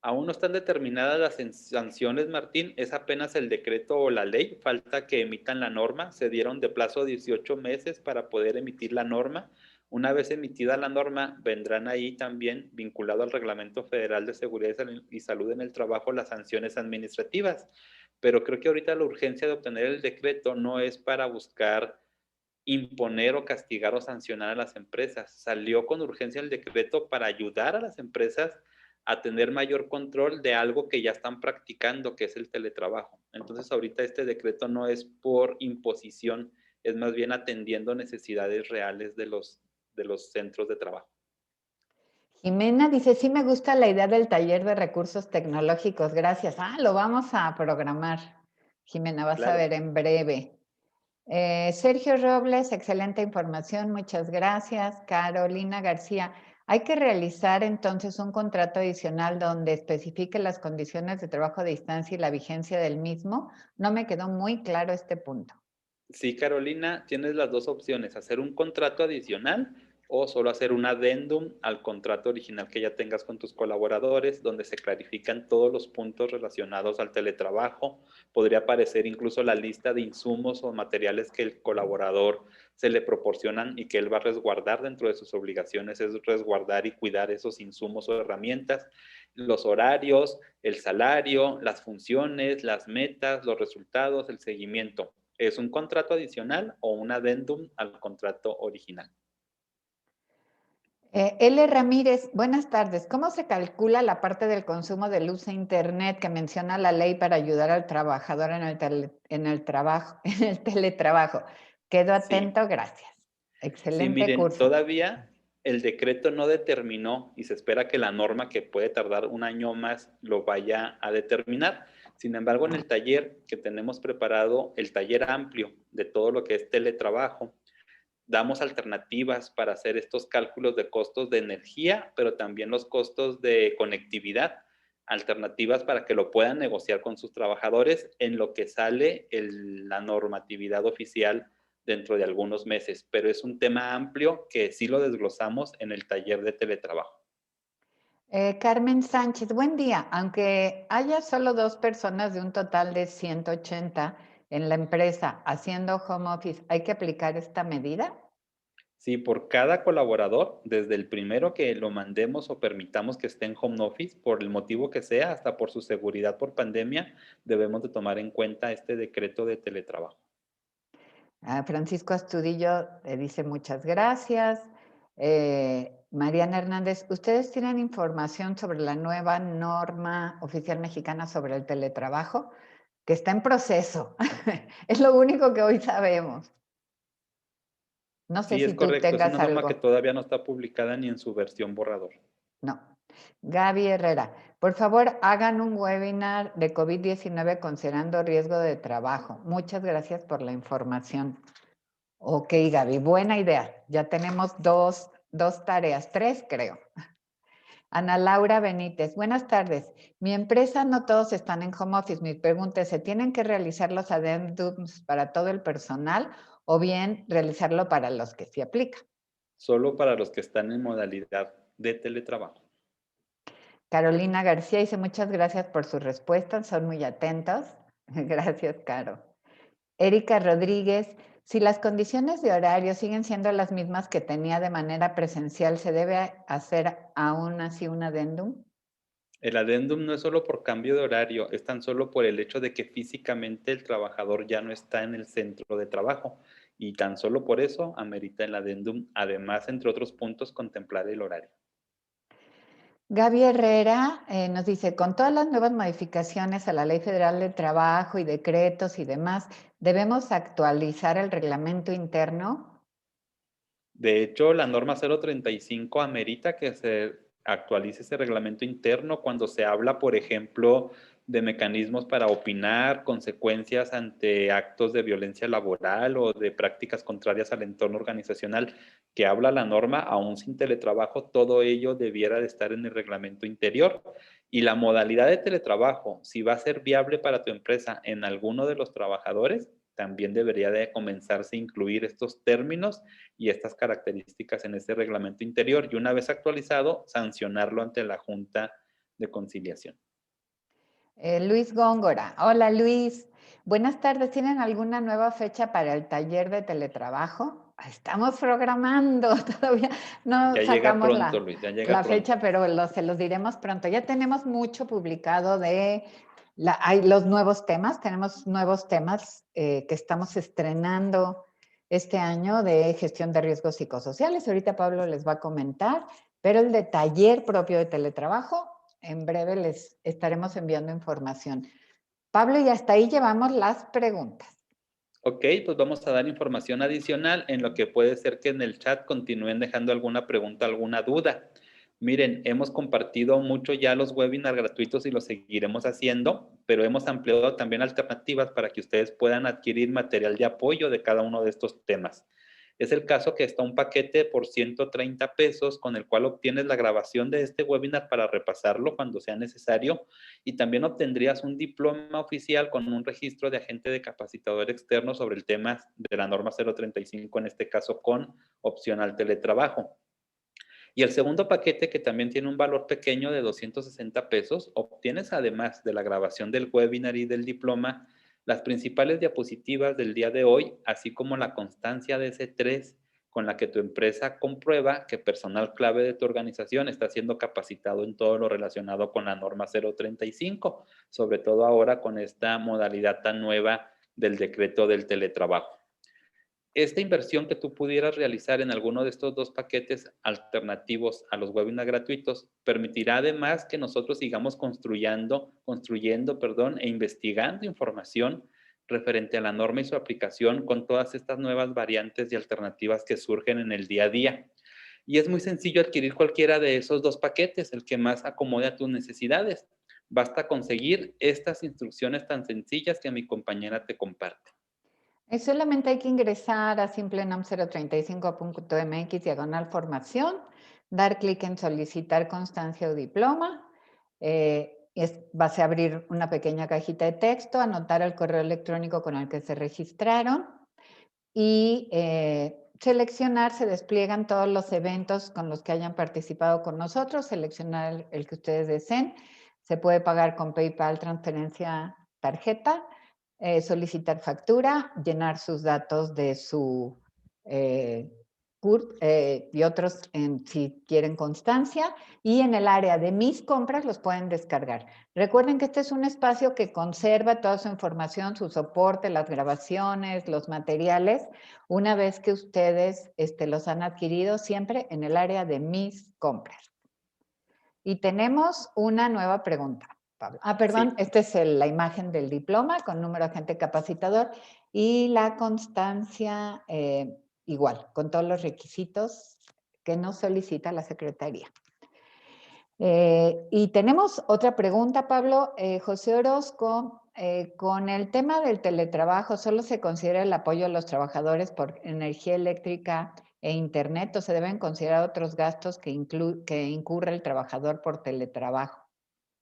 Aún no están determinadas las sanciones, Martín. Es apenas el decreto o la ley. Falta que emitan la norma. Se dieron de plazo 18 meses para poder emitir la norma. Una vez emitida la norma, vendrán ahí también, vinculado al Reglamento Federal de Seguridad y Salud en el Trabajo, las sanciones administrativas. Pero creo que ahorita la urgencia de obtener el decreto no es para buscar imponer o castigar o sancionar a las empresas. Salió con urgencia el decreto para ayudar a las empresas a tener mayor control de algo que ya están practicando, que es el teletrabajo. Entonces, ahorita este decreto no es por imposición, es más bien atendiendo necesidades reales de los centros de trabajo. Jimena dice, sí me gusta la idea del taller de recursos tecnológicos, gracias. Ah, lo vamos a programar. Jimena, vas a Claro. ver en breve. Sergio Robles, excelente información, muchas gracias. Carolina García, hay que realizar entonces un contrato adicional donde especifique las condiciones de trabajo a distancia y la vigencia del mismo. No me quedó muy claro este punto. Sí, Carolina, tienes las dos opciones: hacer un contrato adicional o solo hacer un adendum al contrato original que ya tengas con tus colaboradores, donde se clarifican todos los puntos relacionados al teletrabajo. Podría aparecer incluso la lista de insumos o materiales que el colaborador se le proporcionan y que él va a resguardar. Dentro de sus obligaciones es resguardar y cuidar esos insumos o herramientas, los horarios, el salario, las funciones, las metas, los resultados, el seguimiento. ¿Es un contrato adicional o un adendum al contrato original? L. Ramírez, buenas tardes. ¿Cómo se calcula la parte del consumo de luz e internet que menciona la ley para ayudar al trabajador en el trabajo, en el teletrabajo? Quedo Sí, atento, gracias. sí, Excelente miren, curso. todavía el decreto no determinó y se espera que la norma, que puede tardar un año más, lo vaya a determinar. Sin embargo, en el taller que tenemos preparado, el taller amplio de todo lo que es teletrabajo, damos alternativas para hacer estos cálculos de costos de energía, pero también los costos de conectividad, alternativas para que lo puedan negociar con sus trabajadores en lo que sale la normatividad oficial dentro de algunos meses, pero es un tema amplio que sí lo desglosamos en el taller de teletrabajo. Carmen Sánchez, buen día. Aunque haya solo 2 personas de un total de 180 en la empresa haciendo home office, ¿hay que aplicar esta medida? Sí, por cada colaborador, desde el primero que lo mandemos o permitamos que esté en home office, por el motivo que sea, hasta por su seguridad por pandemia, debemos de tomar en cuenta este decreto de teletrabajo. Francisco Astudillo dice muchas gracias. Mariana Hernández, ¿ustedes tienen información sobre la nueva norma oficial mexicana sobre el teletrabajo? Que está en proceso. Es lo único que hoy sabemos. No sé Sí, es si tú correcto, es tengas una norma que algo. todavía no está publicada ni en su versión borrador. No. Gaby Herrera, por favor, hagan un webinar de COVID-19 considerando riesgo de trabajo. Muchas gracias por la información. Ok, Gaby, buena idea. Ya tenemos dos tareas, tres creo. Ana Laura Benítez, buenas tardes. Mi empresa no todos están en home office. Mi pregunta es, ¿se tienen que realizar los adendums para todo el personal o bien realizarlo para los que sí aplica? Solo para los que están en modalidad de teletrabajo. Carolina García dice, muchas gracias por sus respuestas, son muy atentos. Gracias, Caro. Erika Rodríguez, si las condiciones de horario siguen siendo las mismas que tenía de manera presencial, ¿se debe hacer aún así un adendum? El adendum no es solo por cambio de horario, es tan solo por el hecho de que físicamente el trabajador ya no está en el centro de trabajo y tan solo por eso amerita el adendum, además, entre otros puntos, contemplar el horario. Gaby Herrera nos dice, con todas las nuevas modificaciones a la Ley Federal del Trabajo y decretos y demás, ¿debemos actualizar el reglamento interno? De hecho, la norma 035 amerita que se actualice ese reglamento interno cuando se habla, por ejemplo, de mecanismos para opinar, consecuencias ante actos de violencia laboral o de prácticas contrarias al entorno organizacional que habla la norma, aún sin teletrabajo, todo ello debiera de estar en el reglamento interior. Y la modalidad de teletrabajo, si va a ser viable para tu empresa en alguno de los trabajadores, también debería de comenzarse a incluir estos términos y estas características en ese reglamento interior y una vez actualizado, sancionarlo ante la Junta de Conciliación. Luis Góngora, hola Luis, buenas tardes, ¿tienen alguna nueva fecha para el taller de teletrabajo? Estamos programando, todavía no Ya llega sacamos pronto, Luis, ya llega la fecha, pronto. pero se los diremos pronto. Ya tenemos mucho publicado hay los nuevos temas, tenemos nuevos temas que estamos estrenando este año de gestión de riesgos psicosociales. Ahorita Pablo les va a comentar, pero el de taller propio de teletrabajo, en breve les estaremos enviando información. Pablo, y hasta ahí llevamos las preguntas. Ok, pues vamos a dar información adicional en lo que puede ser que en el chat continúen dejando alguna pregunta, alguna duda. Miren, hemos compartido mucho ya los webinars gratuitos y lo seguiremos haciendo, pero hemos ampliado también alternativas para que ustedes puedan adquirir material de apoyo de cada uno de estos temas. Es el caso que está un paquete por 130 pesos con el cual obtienes la grabación de este webinar para repasarlo cuando sea necesario y también obtendrías un diploma oficial con un registro de agente de capacitador externo sobre el tema de la norma 035, en este caso con opción al teletrabajo. Y el segundo paquete, que también tiene un valor pequeño de 260 pesos, obtienes además de la grabación del webinar y del diploma, las principales diapositivas del día de hoy, así como la constancia de S3 con la que tu empresa comprueba que personal clave de tu organización está siendo capacitado en todo lo relacionado con la norma 035, sobre todo ahora con esta modalidad tan nueva del decreto del teletrabajo. Esta inversión que tú pudieras realizar en alguno de estos dos paquetes alternativos a los webinars gratuitos permitirá además que nosotros sigamos construyendo, e investigando información referente a la norma y su aplicación con todas estas nuevas variantes y alternativas que surgen en el día a día. Y es muy sencillo adquirir cualquiera de esos dos paquetes, el que más acomode a tus necesidades. Basta conseguir estas instrucciones tan sencillas que mi compañera te comparte. Solamente hay que ingresar a simplenam035.mx/formación, dar clic en solicitar constancia o diploma. Va a abrir una pequeña cajita de texto, anotar el correo electrónico con el que se registraron y seleccionar, se despliegan todos los eventos con los que hayan participado con nosotros, seleccionar el que ustedes deseen. Se puede pagar con PayPal, transferencia, tarjeta, solicitar factura, llenar sus datos de su CURP y otros si quieren constancia, y en el área de mis compras los pueden descargar. Recuerden que este es un espacio que conserva toda su información, su soporte, las grabaciones, los materiales, una vez que ustedes los han adquirido, siempre en el área de mis compras. Y tenemos una nueva pregunta, Pablo. Perdón, Sí. esta es la imagen del diploma con número de agente capacitador y la constancia igual, con todos los requisitos que nos solicita la Secretaría. Y tenemos otra pregunta, Pablo. José Orozco, con el tema del teletrabajo, ¿solo se considera el apoyo a los trabajadores por energía eléctrica e internet o se deben considerar otros gastos que incurre el trabajador por teletrabajo?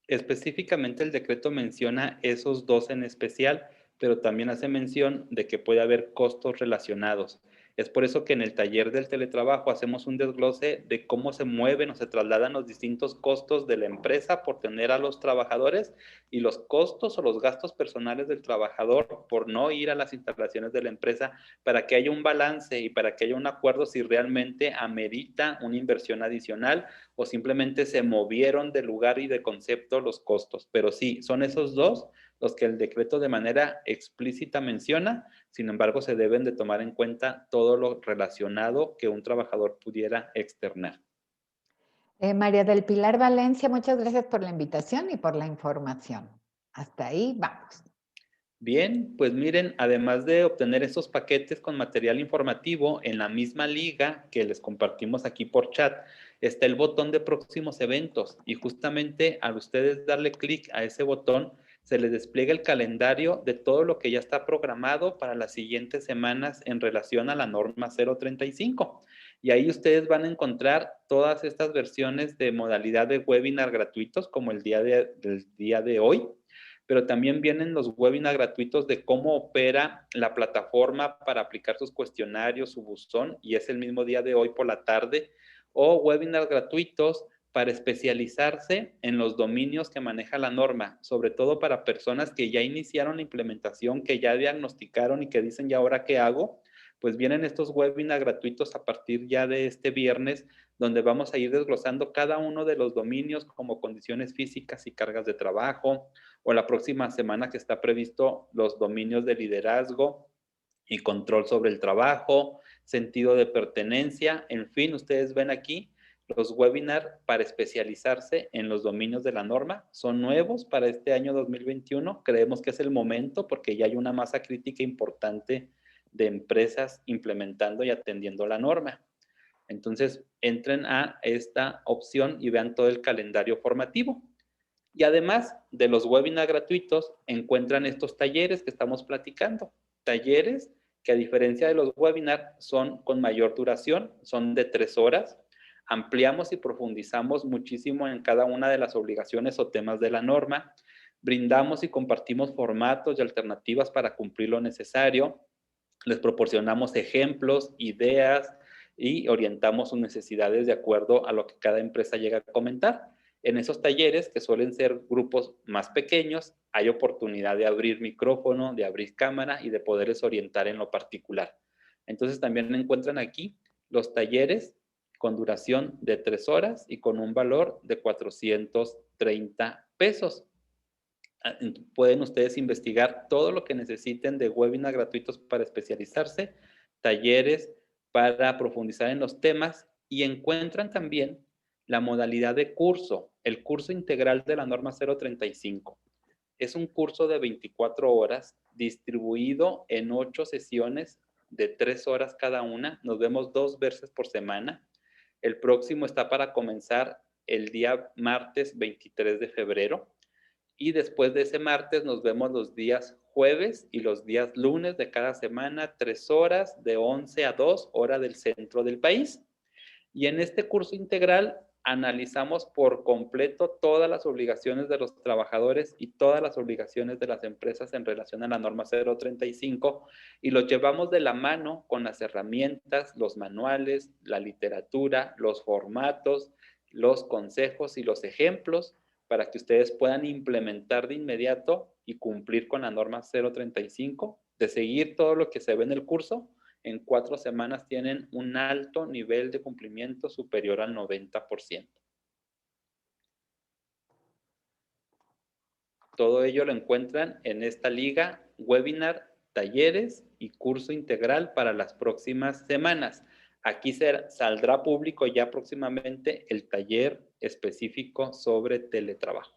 Específicamente el decreto menciona esos dos en especial, pero también hace mención de que puede haber costos relacionados. Es por eso que en el taller del teletrabajo hacemos un desglose de cómo se mueven o se trasladan los distintos costos de la empresa por tener a los trabajadores y los costos o los gastos personales del trabajador por no ir a las instalaciones de la empresa, para que haya un balance y para que haya un acuerdo si realmente amerita una inversión adicional o simplemente se movieron de lugar y de concepto los costos. Pero sí, son esos dos los que el decreto de manera explícita menciona. Sin embargo, se deben de tomar en cuenta todo lo relacionado que un trabajador pudiera externar. María del Pilar Valencia, muchas gracias por la invitación y por la información. Hasta ahí vamos. Bien, pues miren, además de obtener estos paquetes con material informativo, en la misma liga que les compartimos aquí por chat, está el botón de próximos eventos y justamente al ustedes darle clic a ese botón, se les despliega el calendario de todo lo que ya está programado para las siguientes semanas en relación a la norma 035. Y ahí ustedes van a encontrar todas estas versiones de modalidad de webinar gratuitos como el del día de hoy, pero también vienen los webinars gratuitos de cómo opera la plataforma para aplicar sus cuestionarios, su buzón, y es el mismo día de hoy por la tarde, o webinars gratuitos para especializarse en los dominios que maneja la norma, sobre todo para personas que ya iniciaron la implementación, que ya diagnosticaron y que dicen, ¿y ahora qué hago? Pues vienen estos webinars gratuitos a partir ya de este viernes, donde vamos a ir desglosando cada uno de los dominios como condiciones físicas y cargas de trabajo, o la próxima semana que está previsto los dominios de liderazgo y control sobre el trabajo, sentido de pertenencia, en fin, ustedes ven aquí los webinars para especializarse en los dominios de la norma. Son nuevos para este año 2021. Creemos que es el momento porque ya hay una masa crítica importante de empresas implementando y atendiendo la norma. Entonces, entren a esta opción y vean todo el calendario formativo. Y además de los webinars gratuitos, encuentran estos talleres que estamos platicando. Talleres que a diferencia de los webinars son con mayor duración, son de 3 horas. Ampliamos y profundizamos muchísimo en cada una de las obligaciones o temas de la norma. Brindamos y compartimos formatos y alternativas para cumplir lo necesario. Les proporcionamos ejemplos, ideas y orientamos sus necesidades de acuerdo a lo que cada empresa llega a comentar. En esos talleres, que suelen ser grupos más pequeños, hay oportunidad de abrir micrófono, de abrir cámara y de poderles orientar en lo particular. Entonces también encuentran aquí los talleres con duración de 3 horas y con un valor de 430 pesos. Pueden ustedes investigar todo lo que necesiten de webinars gratuitos para especializarse, talleres para profundizar en los temas, y encuentran también la modalidad de curso, el curso integral de la norma 035. Es un curso de 24 horas distribuido en 8 sesiones de 3 horas cada una. Nos vemos 2 veces por semana. El próximo está para comenzar el día martes 23 de febrero Y después de ese martes nos vemos los días jueves y los días lunes de cada semana, 3 horas, de 11 a 2, hora del centro del país. Y en este curso integral analizamos por completo todas las obligaciones de los trabajadores y todas las obligaciones de las empresas en relación a la norma 035 y los llevamos de la mano con las herramientas, los manuales, la literatura, los formatos, los consejos y los ejemplos para que ustedes puedan implementar de inmediato y cumplir con la norma 035, de seguir todo lo que se ve en el curso. En 4 semanas tienen un alto nivel de cumplimiento superior al 90%. Todo ello lo encuentran en esta liga, webinar, talleres y curso integral para las próximas semanas. Aquí saldrá público ya próximamente el taller específico sobre teletrabajo.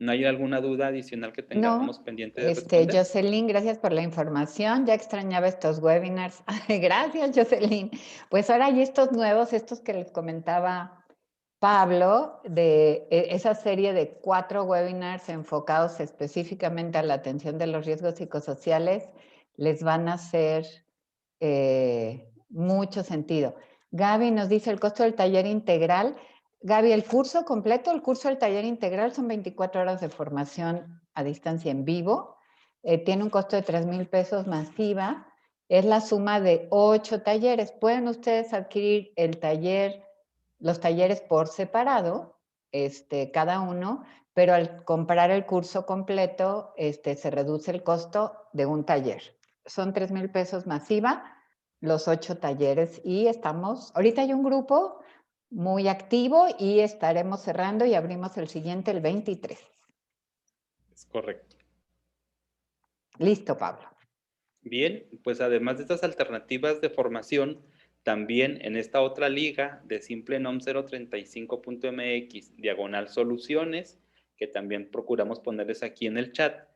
¿No hay alguna duda adicional que tengamos No, pendiente de responder? Jocelyn, gracias por la información. Ya extrañaba estos webinars. Gracias, Jocelyn. Pues ahora hay estos nuevos, estos que les comentaba Pablo, de esa serie de 4 webinars enfocados específicamente a la atención de los riesgos psicosociales, les van a hacer mucho sentido. Gaby nos dice el costo del taller integral. Gaby, el curso completo, el curso del taller integral son 24 horas de formación a distancia en vivo. Tiene un costo de 3,000 pesos masiva. Es la suma de 8 talleres. Pueden ustedes adquirir el taller, los talleres por separado, cada uno, pero al comprar el curso completo, se reduce el costo de un taller. Son 3,000 pesos masiva, los 8 talleres y ahorita hay un grupo muy activo y estaremos cerrando y abrimos el siguiente el 23. Es correcto. Listo, Pablo. Bien, pues además de estas alternativas de formación, también en esta otra liga de simplenom 035.mx, diagonal soluciones, que también procuramos ponerles aquí en el chat,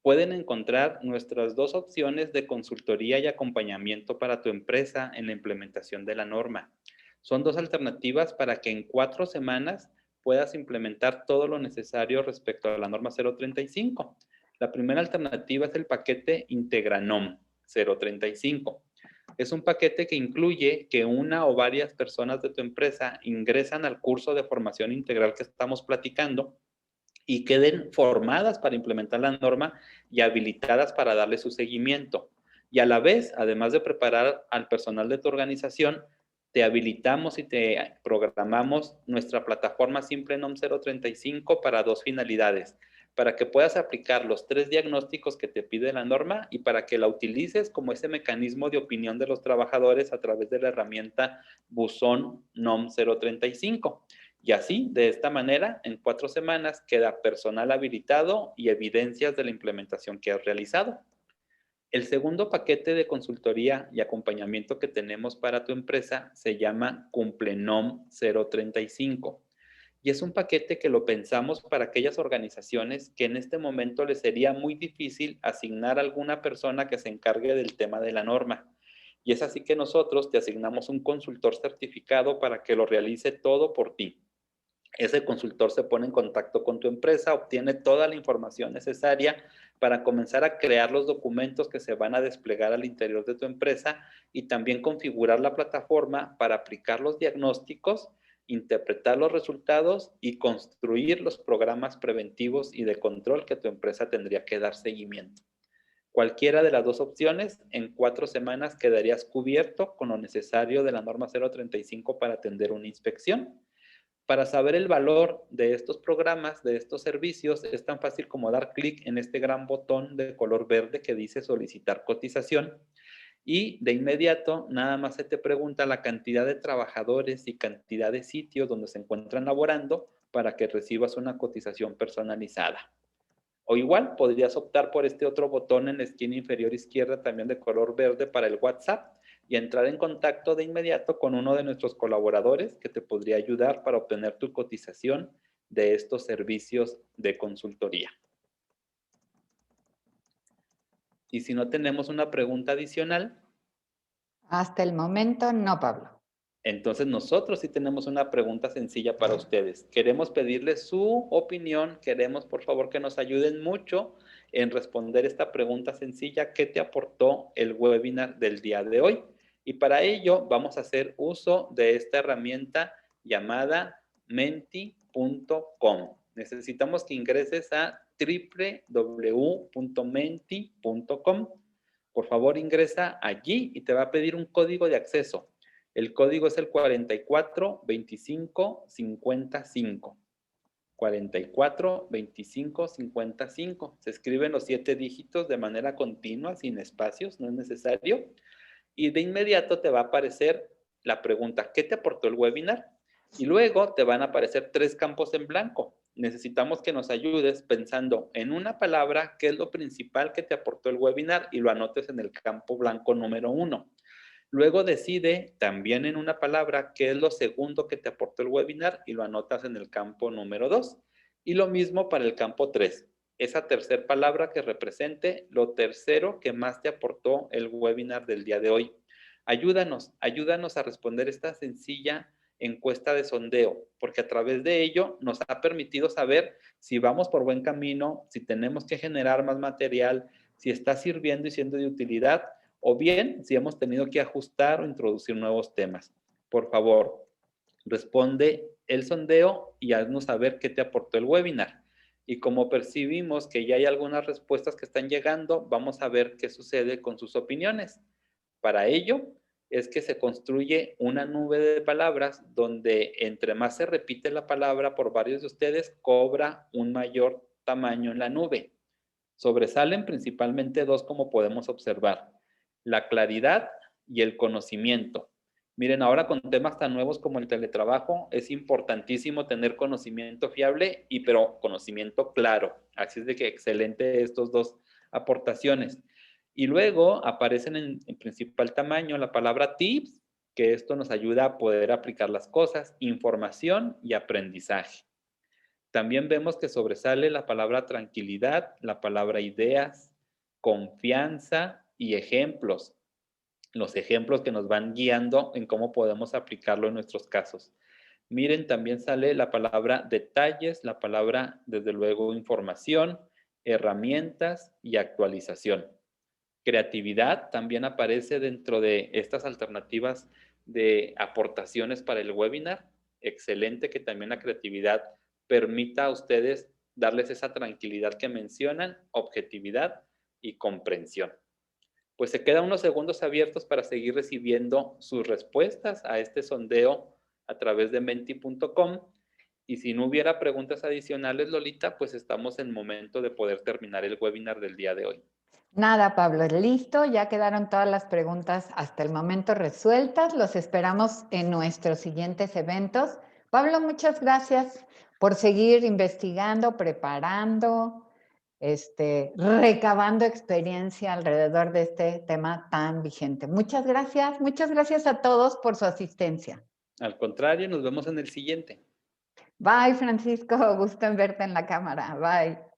pueden encontrar nuestras 2 opciones de consultoría y acompañamiento para tu empresa en la implementación de la norma. Son 2 alternativas para que en 4 semanas puedas implementar todo lo necesario respecto a la norma 035. La primera alternativa es el paquete Integranom 035. Es un paquete que incluye que una o varias personas de tu empresa ingresan al curso de formación integral que estamos platicando y queden formadas para implementar la norma y habilitadas para darle su seguimiento. Y a la vez, además de preparar al personal de tu organización, te habilitamos y te programamos nuestra plataforma SimpleNOM 035 para 2 finalidades: para que puedas aplicar los 3 diagnósticos que te pide la norma y para que la utilices como ese mecanismo de opinión de los trabajadores a través de la herramienta Buzón NOM 035. Y así, de esta manera, en 4 semanas queda personal habilitado y evidencias de la implementación que has realizado. El segundo paquete de consultoría y acompañamiento que tenemos para tu empresa se llama Cumplenom 035 y es un paquete que lo pensamos para aquellas organizaciones que en este momento les sería muy difícil asignar a alguna persona que se encargue del tema de la norma. Y es así que nosotros te asignamos un consultor certificado para que lo realice todo por ti. Ese consultor se pone en contacto con tu empresa, obtiene toda la información necesaria para comenzar a crear los documentos que se van a desplegar al interior de tu empresa y también configurar la plataforma para aplicar los diagnósticos, interpretar los resultados y construir los programas preventivos y de control que tu empresa tendría que dar seguimiento. Cualquiera de las 2 opciones, en 4 semanas quedarías cubierto con lo necesario de la norma 035 para atender una inspección. Para saber el valor de estos programas, de estos servicios, es tan fácil como dar clic en este gran botón de color verde que dice solicitar cotización y de inmediato nada más se te pregunta la cantidad de trabajadores y cantidad de sitios donde se encuentran laborando para que recibas una cotización personalizada. O igual podrías optar por este otro botón en la esquina inferior izquierda también de color verde para el WhatsApp y entrar en contacto de inmediato con uno de nuestros colaboradores que te podría ayudar para obtener tu cotización de estos servicios de consultoría. Y si no tenemos una pregunta adicional. Hasta el momento, no, Pablo. Entonces nosotros sí tenemos una pregunta sencilla para ustedes. Queremos pedirles su opinión, queremos por favor que nos ayuden mucho en responder esta pregunta sencilla. ¿Qué te aportó el webinar del día de hoy? Y para ello vamos a hacer uso de esta herramienta llamada menti.com. Necesitamos que ingreses a www.menti.com. Por favor, ingresa allí y te va a pedir un código de acceso. El código es el 442555. 442555. Se escriben los 7 dígitos de manera continua, sin espacios, no es necesario. Y de inmediato te va a aparecer la pregunta, ¿qué te aportó el webinar? Y luego te van a aparecer 3 campos en blanco. Necesitamos que nos ayudes pensando en una palabra, qué es lo principal que te aportó el webinar y lo anotes en el campo blanco número 1. Luego decide también en una palabra qué es lo segundo que te aportó el webinar y lo anotas en el campo número 2. Y lo mismo para el campo 3. Esa tercera palabra que represente lo tercero que más te aportó el webinar del día de hoy. Ayúdanos a responder esta sencilla encuesta de sondeo, porque a través de ello nos ha permitido saber si vamos por buen camino, si tenemos que generar más material, si está sirviendo y siendo de utilidad, o bien si hemos tenido que ajustar o introducir nuevos temas. Por favor, responde el sondeo y haznos saber qué te aportó el webinar. Y como percibimos que ya hay algunas respuestas que están llegando, vamos a ver qué sucede con sus opiniones. Para ello es que se construye una nube de palabras donde entre más se repite la palabra por varios de ustedes, cobra un mayor tamaño en la nube. Sobresalen principalmente 2 como podemos observar, la claridad y el conocimiento. Miren, ahora con temas tan nuevos como el teletrabajo, es importantísimo tener conocimiento fiable pero conocimiento claro. Así es de que excelente estos 2 aportaciones. Y luego aparecen en principal tamaño la palabra tips, que esto nos ayuda a poder aplicar las cosas, información y aprendizaje. También vemos que sobresale la palabra tranquilidad, la palabra ideas, confianza y ejemplos. Los ejemplos que nos van guiando en cómo podemos aplicarlo en nuestros casos. Miren, también sale la palabra detalles, la palabra, desde luego, información, herramientas y actualización. Creatividad también aparece dentro de estas alternativas de aportaciones para el webinar. Excelente que también la creatividad permita a ustedes darles esa tranquilidad que mencionan, objetividad y comprensión. Pues se quedan unos segundos abiertos para seguir recibiendo sus respuestas a este sondeo a través de menti.com. Y si no hubiera preguntas adicionales, Lolita, pues estamos en momento de poder terminar el webinar del día de hoy. Nada, Pablo, listo, ya quedaron todas las preguntas hasta el momento resueltas. Los esperamos en nuestros siguientes eventos. Pablo, muchas gracias por seguir investigando, preparando, recabando experiencia alrededor de este tema tan vigente. Muchas gracias a todos por su asistencia. Al contrario, nos vemos en el siguiente. Bye, Francisco, gusto en verte en la cámara. Bye.